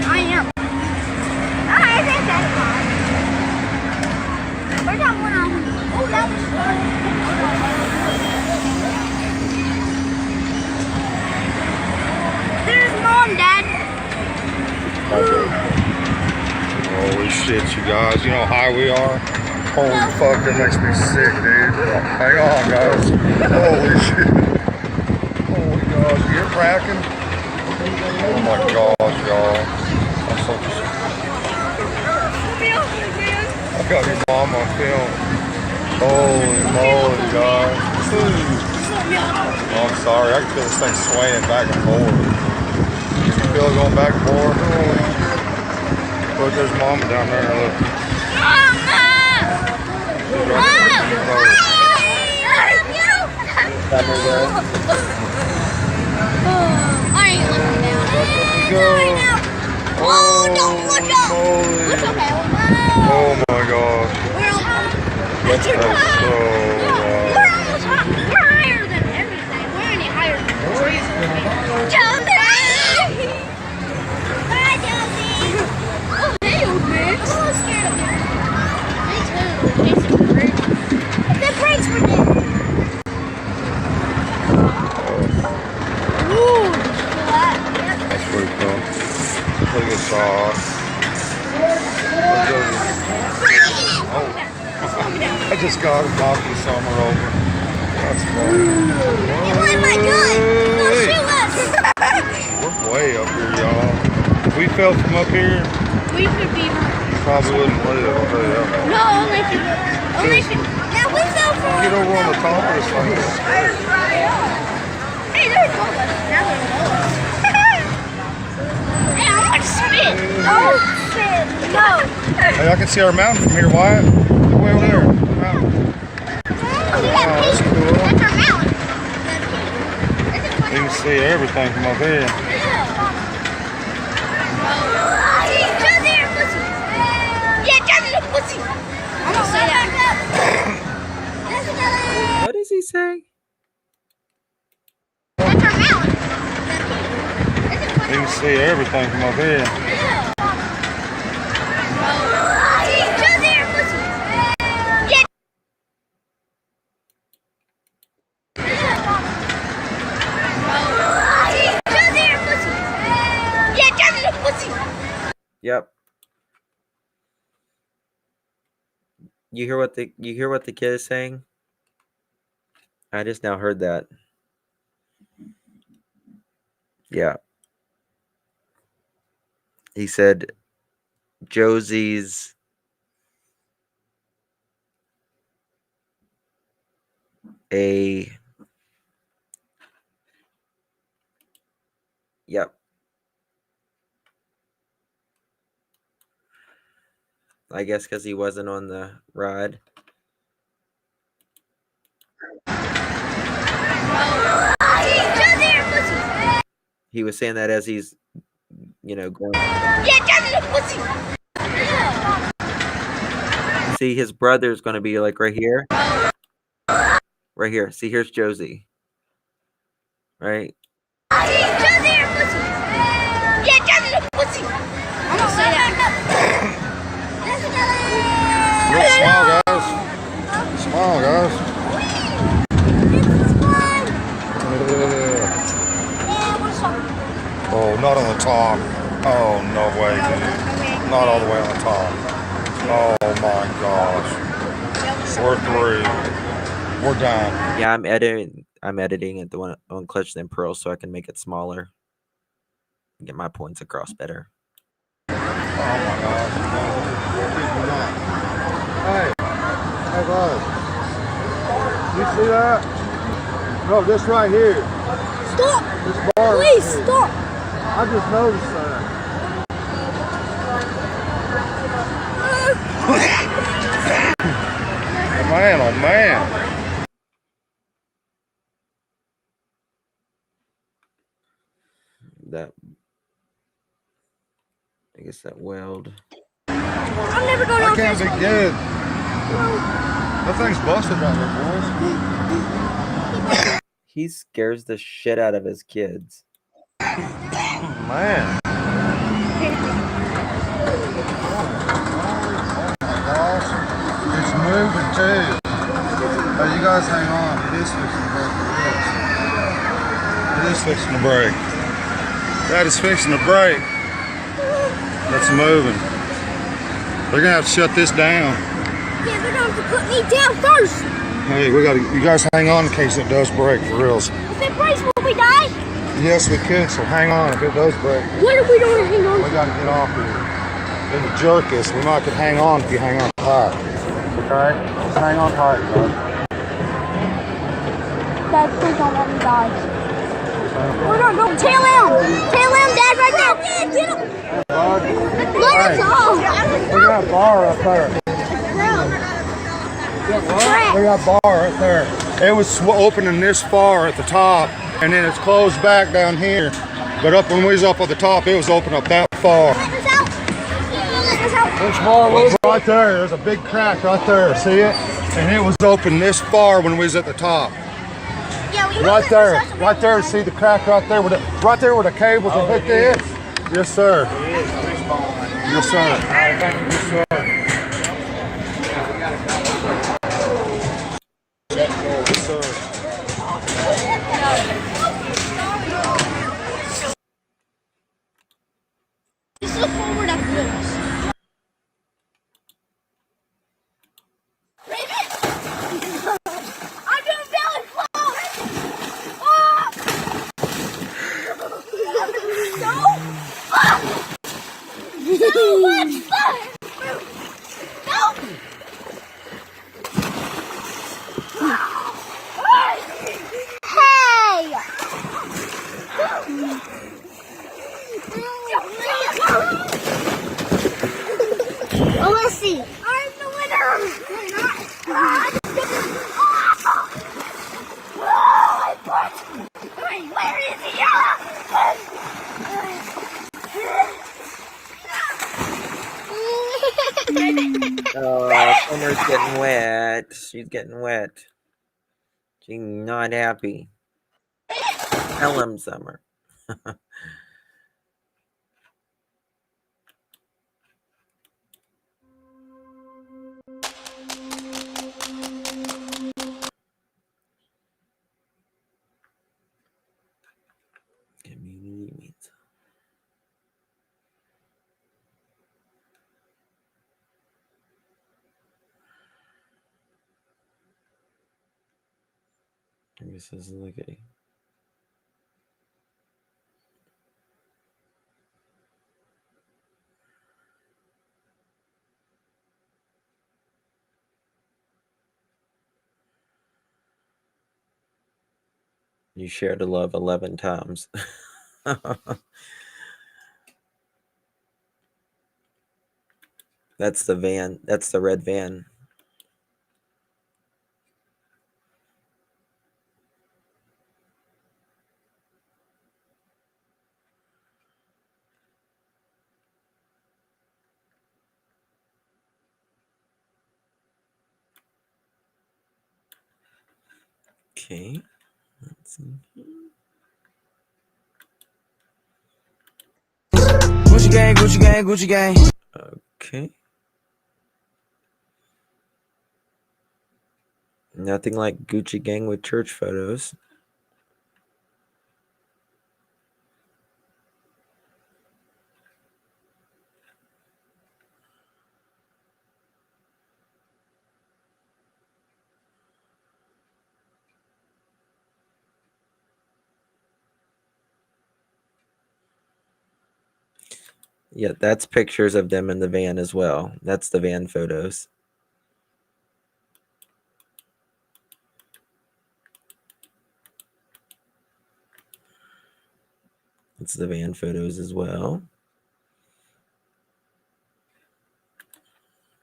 I am. I think that's fine. Where's that one on? Oh, that was fun. There's Mom, Dad. Holy shit, you guys. You know how high we are? Holy fuck, that makes me sick, dude. Hang on, guys. Holy shit. Holy gosh, you're cracking? Oh my gosh, y'all. I'm so I got your mom on film. Holy moly, guys. Oh, I'm sorry. I can feel this thing swaying back and forth. Can you feel it going back and forth? Holy shit. Look, there's Mama down there. Look. I ain't looking down. Oh, don't look up. Look up, Alan. Oh my gosh. That's your That's so We're almost high. We're higher than everything. We're any higher than the trees. Jonesy! Bye, Jonesy! Oh, hey, old man. I'm a little scared of him. Me too. He's a freak. The brakes were dead. Ooh, did you feel that? That's pretty cool. Look at this sauce. I just got him knocking Summer over. That's funny. Hey, what am I doing? Don't shoot us! We're way up here, y'all. If we fell from up here, We could be probably wouldn't live, I'll tell you that. No, only if now we fell from Get over on the top of this thing. Hey, they're above us. Now they're below us. Hey, I want to spin. Don't spin. No. Hey, I can see our mountain from here, Wyatt. Look way over there. Mountain. That's cool. That's our mountain. You can see everything from up here. I'm gonna say that. What does he say? That's our mountain. You can see everything from up here. Yep. You hear what the kid is saying? I just now heard that. Yeah. He said Josie's a Yep. I guess because he wasn't on the ride. He was saying that as he's, going. See, his brother's going to be like right here. Right here. See, here's Josie. Right? Look, smile, guys. Smile, guys. Oh, not on the top. Oh, no way, dude. Not all the way on the top. Oh, my gosh. We're through. We're done. Yeah, I'm editing it the one on Clutch and Pearl so I can make it smaller. Get my points across better. Oh, my gosh. Hey, bud. You see that? No, this right here. Stop! This bar. Please right stop! I just noticed that. Man, oh man. That, I guess that weld. I'm never going That on can't be Facebook. good. That thing's busted right there, boys. He scares the shit out of his kids. Man. It's moving too. Hey, you guys hang on. It is fixing to break. It is fixing to break. That is fixing to break. That's moving. They're gonna have to shut this down. Yeah, they're going to put me down first. Hey, you guys hang on in case it does break for reals. If it breaks, will we die? Yes, we could, so hang on if it does break. What if we don't hang on? We gotta get off here. It'll jerk us. We might could hang on if you hang on tight. Okay? Just hang on tight, bud. Dad, please don't let me die. We're not going. Tail him! Tail him, Dad, right there! Get him! Bud. Let Hey, look at that bar up there. Look at that bar right there. It was opening this far at the top, and then it's closed back down here. But up when we was up at the top, it was open up that far. Right there, there's a big crack right there. See it? And it was open this far when we was at the top. Right there. See the crack right there? Right there where the cables are hooked in? Yes, sir. Yes, sir. Yes, sir. Yes, sir. Just look forward after this. I'm doing belly float! So much fun! No! Hey! Oh, let's see. I'm the winner! Where is he? Oh, Summer's getting wet. She's getting wet. She's not happy. Tell him, Summer. Community means. This is like a. You shared a love 11 times. That's the van. That's the red van. Okay. Let's see. Gucci gang, Gucci gang, Gucci gang. Okay. Nothing like Gucci gang with church photos. Yeah, that's pictures of them in the van as well. That's the van photos. It's the van photos as well.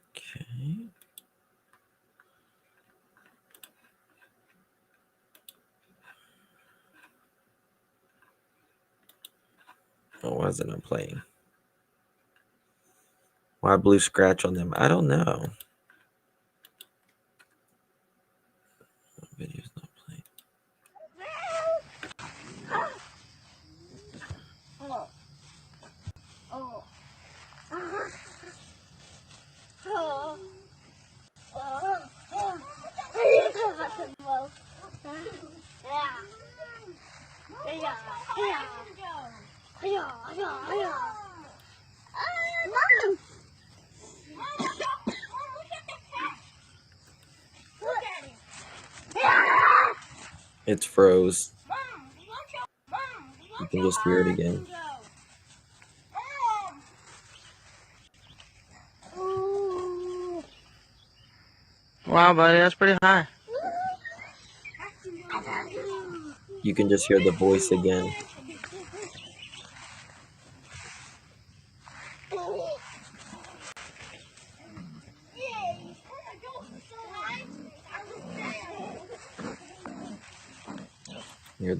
Okay. Oh, why isn't it playing? Why blue scratch on them? I don't know. Video's not playing. It's froze. You can just hear it again. Wow, buddy, that's pretty high. You can just hear the voice again.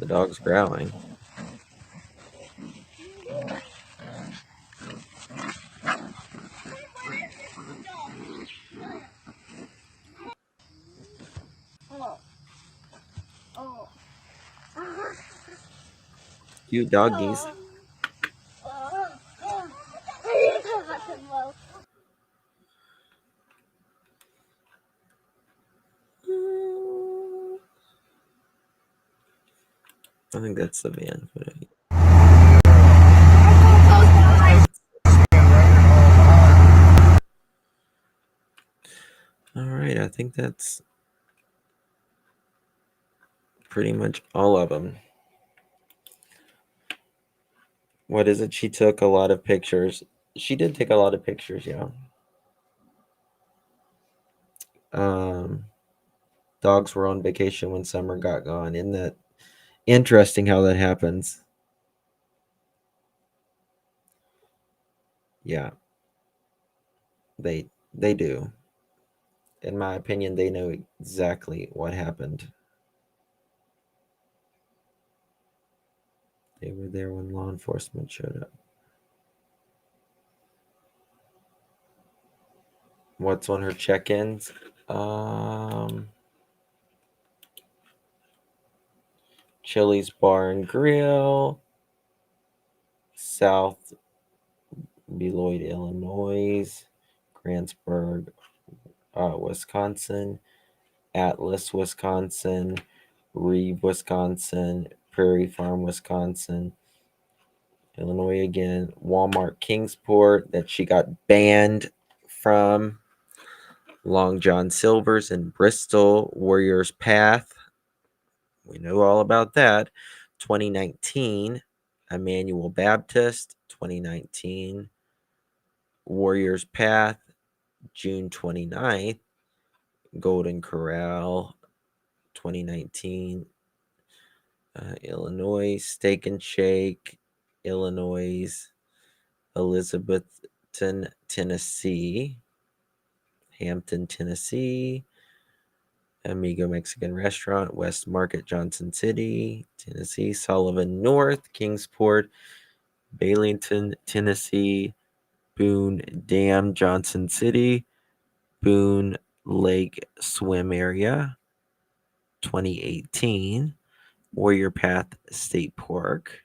The dog's growling. Cute doggies. I think that's the van. All right, I think that's pretty much all of them. What is it? She took a lot of pictures. She did take a lot of pictures, yeah. Dogs were on vacation when summer got gone. Isn't that interesting how that happens? Yeah. They do. In my opinion, they know exactly what happened. They were there when law enforcement showed up. What's on her check-ins? Chili's Bar and Grill, South Beloit, Illinois, Grantsburg, Wisconsin, Atlas, Wisconsin, Reeve, Wisconsin, Prairie Farm, Wisconsin, Illinois again, Walmart Kingsport that she got banned from, Long John Silver's in Bristol, Warriors Path. We know all about that. 2019, Emmanuel Baptist. 2019, Warriors Path. June 29th, Golden Corral. 2019, Illinois, Steak and Shake, Illinois, Elizabethton, Tennessee, Hampton, Tennessee, Amigo Mexican Restaurant, West Market, Johnson City, Tennessee, Sullivan North, Kingsport, Baileyton, Tennessee, Boone Dam, Johnson City, Boone Lake Swim Area, 2018, Warrior Path State Park,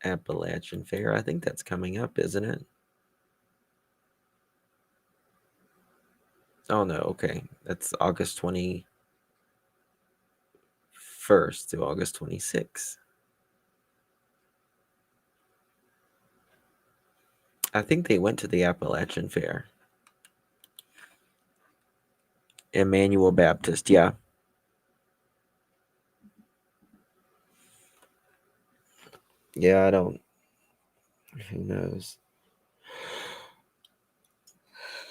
Appalachian Fair. I think that's coming up, isn't it? Oh, no. Okay. That's August 21st to August 26th. I think they went to the Appalachian Fair. Emmanuel Baptist, yeah. Yeah, I don't. Who knows?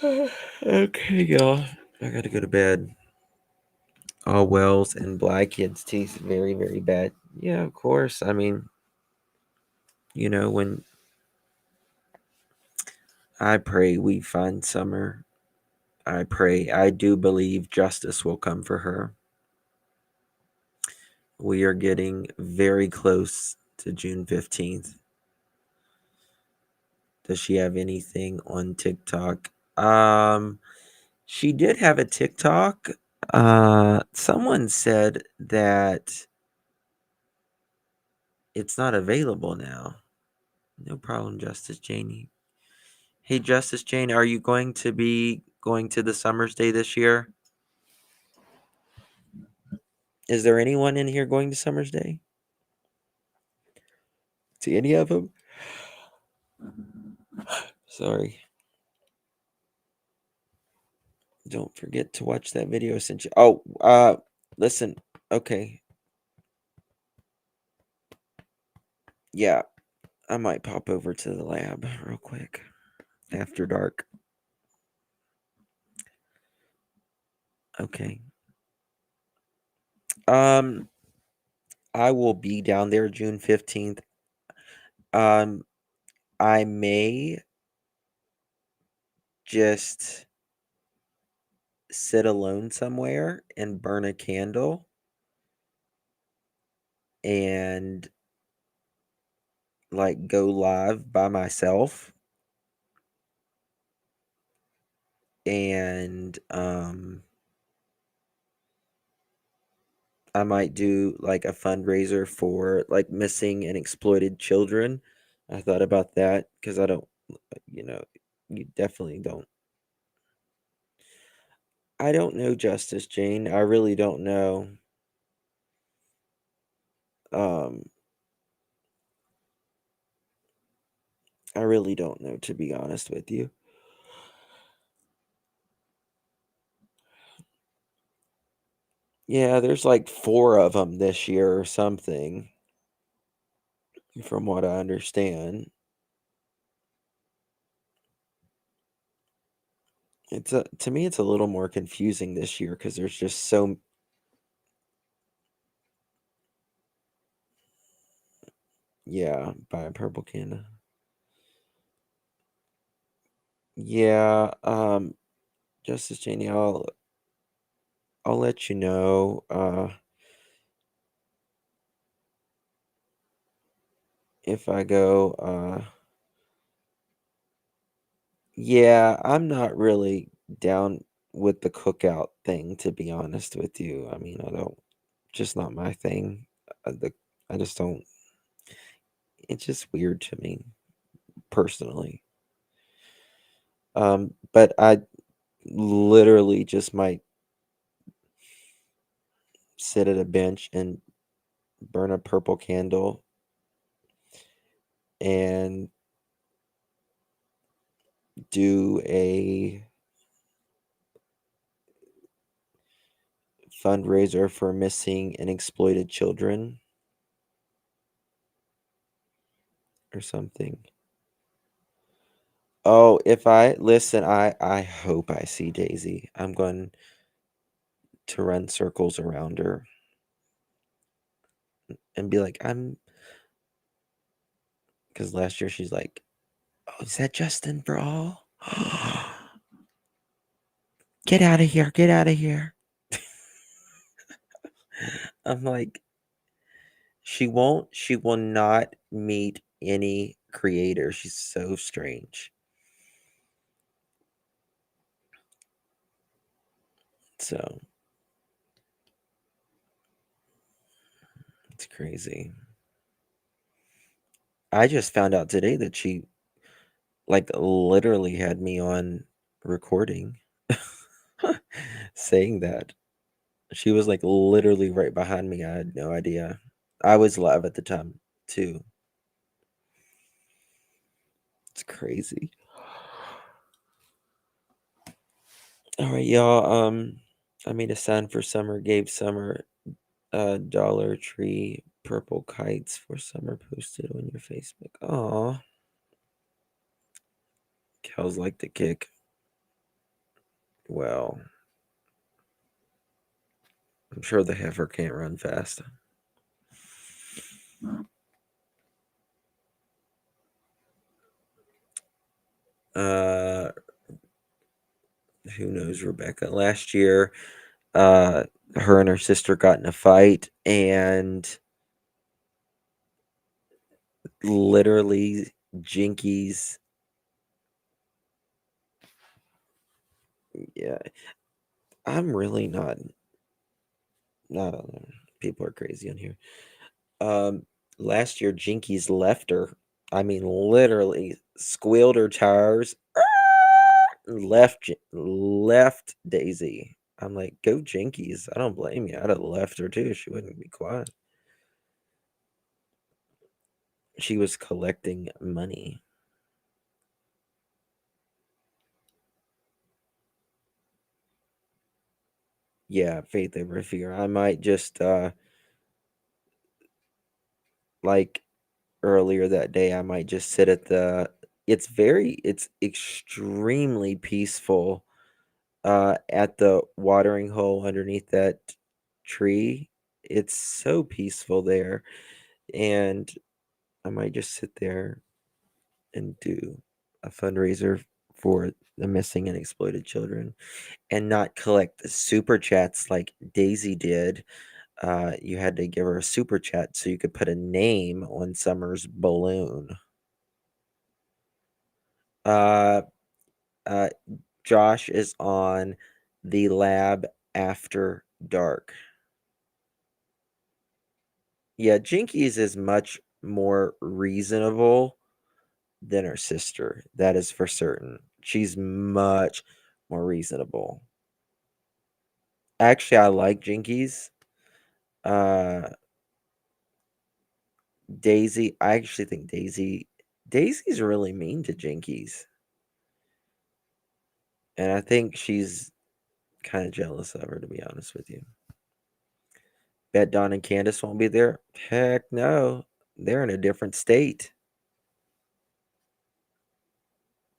Okay, y'all. I gotta go to bed. All Wells and Black Kids' teeth very, very bad. Yeah, of course. I mean, when I pray we find Summer, I do believe justice will come for her. We are getting very close to June 15th. Does she have anything on TikTok? She did have a TikTok. Someone said that it's not available now. No problem, Justice Janie. Hey, Justice Jane, are you going to be going to the Summer's Day this year? Is there anyone in here going to Summer's Day? To any of them? Sorry. Don't forget to watch that video I sent you. Oh, listen. Okay. Yeah, I might pop over to the lab real quick after dark. Okay. I will be down there June 15th. I may just sit alone somewhere and burn a candle and like go live by myself, and I might do like a fundraiser for like missing and exploited children. I thought about that because I don't, you know, you definitely don't. I don't know, Justice Jane. I really don't know. Um, I really don't know, to be honest with you. Yeah, there's like 4 of them this year or something, from what I understand. To me, it's a little more confusing this year because there's just so. Yeah, buy a purple candle. Yeah, Justice Janie, I'll let you know if I go. Yeah, I'm not really down with the cookout thing, to be honest with you. I mean, I don't, just not my thing. I just don't. It's just weird to me personally. But I literally just might sit at a bench and burn a purple candle and do a fundraiser for missing and exploited children or something. Oh, if I listen, I hope I see Daisy. I'm going to run circles around her and be like, because last year she's like, "Oh, is that Justin Brawl? Get out of here! Get out of here!" I'm like, she will not meet any creator. She's so strange. So it's crazy. I just found out today that she like literally had me on recording saying that. She was like literally right behind me. I had no idea. I was live at the time too. It's crazy. All right, y'all. I made a sign for summer, gave summer Dollar Tree purple kites for summer, posted on your Facebook. Aw. Cows like to kick. Well, I'm sure the heifer can't run fast. Uh, who knows, Rebecca? Last year, her and her sister got in a fight, and literally, Jinkies. Yeah, I'm really not. I don't know. People are crazy on here. Last year, Jinkies left her. I mean, literally squealed her tires. Left Daisy. I'm like, go Jinkies. I don't blame you. I'd have left her too. She wouldn't be quiet. She was collecting money. Yeah, faith over fear. I might just like earlier that day, I might just sit at the it's extremely peaceful at the watering hole underneath that tree. It's so peaceful there, and I might just sit there and do a fundraiser for the missing and exploited children, and not collect super chats like Daisy did. You had to give her a super chat so you could put a name on Summer's balloon. Josh is on the lab after dark. Yeah, Jinkies is much more reasonable than her sister. That is for certain. She's much more reasonable. Actually, I like Jinkies. Daisy, I actually think Daisy's really mean to Jinkies. And I think she's kind of jealous of her, to be honest with you. Bet Dawn and Candace won't be there? Heck no. They're in a different state.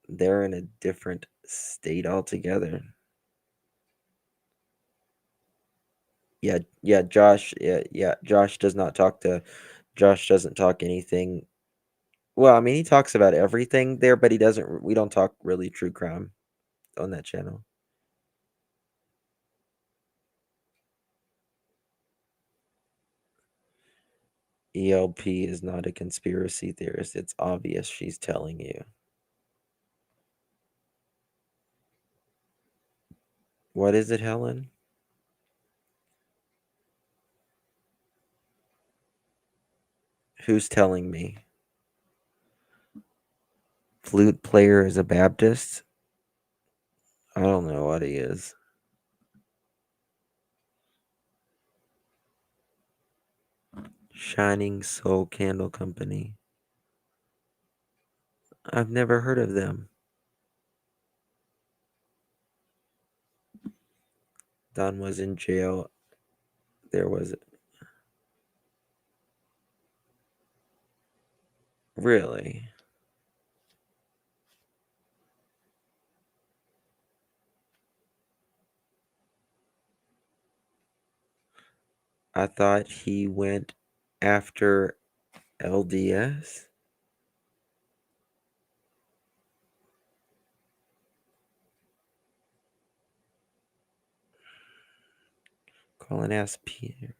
They're in a different state altogether. Yeah, Josh, Josh doesn't talk anything. Well, I mean, he talks about everything there, but we don't talk really true crime on that channel. ELP is not a conspiracy theorist. It's obvious she's telling you. What is it, Helen? Who's telling me? Flute player is a Baptist? I don't know what he is. Shining Soul Candle Company. I've never heard of them. Don was in jail. There was... Really? I thought he went after LDS. Call and ask Peter.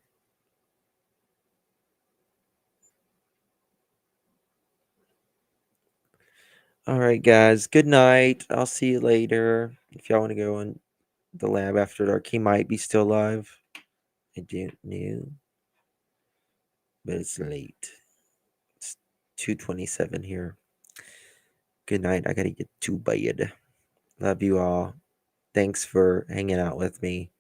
All right, guys. Good night. I'll see you later. If y'all want to go on the lab after dark, he might be still alive. I don't know. But it's late. It's 2:27 here. Good night. I gotta get to bed. Love you all. Thanks for hanging out with me.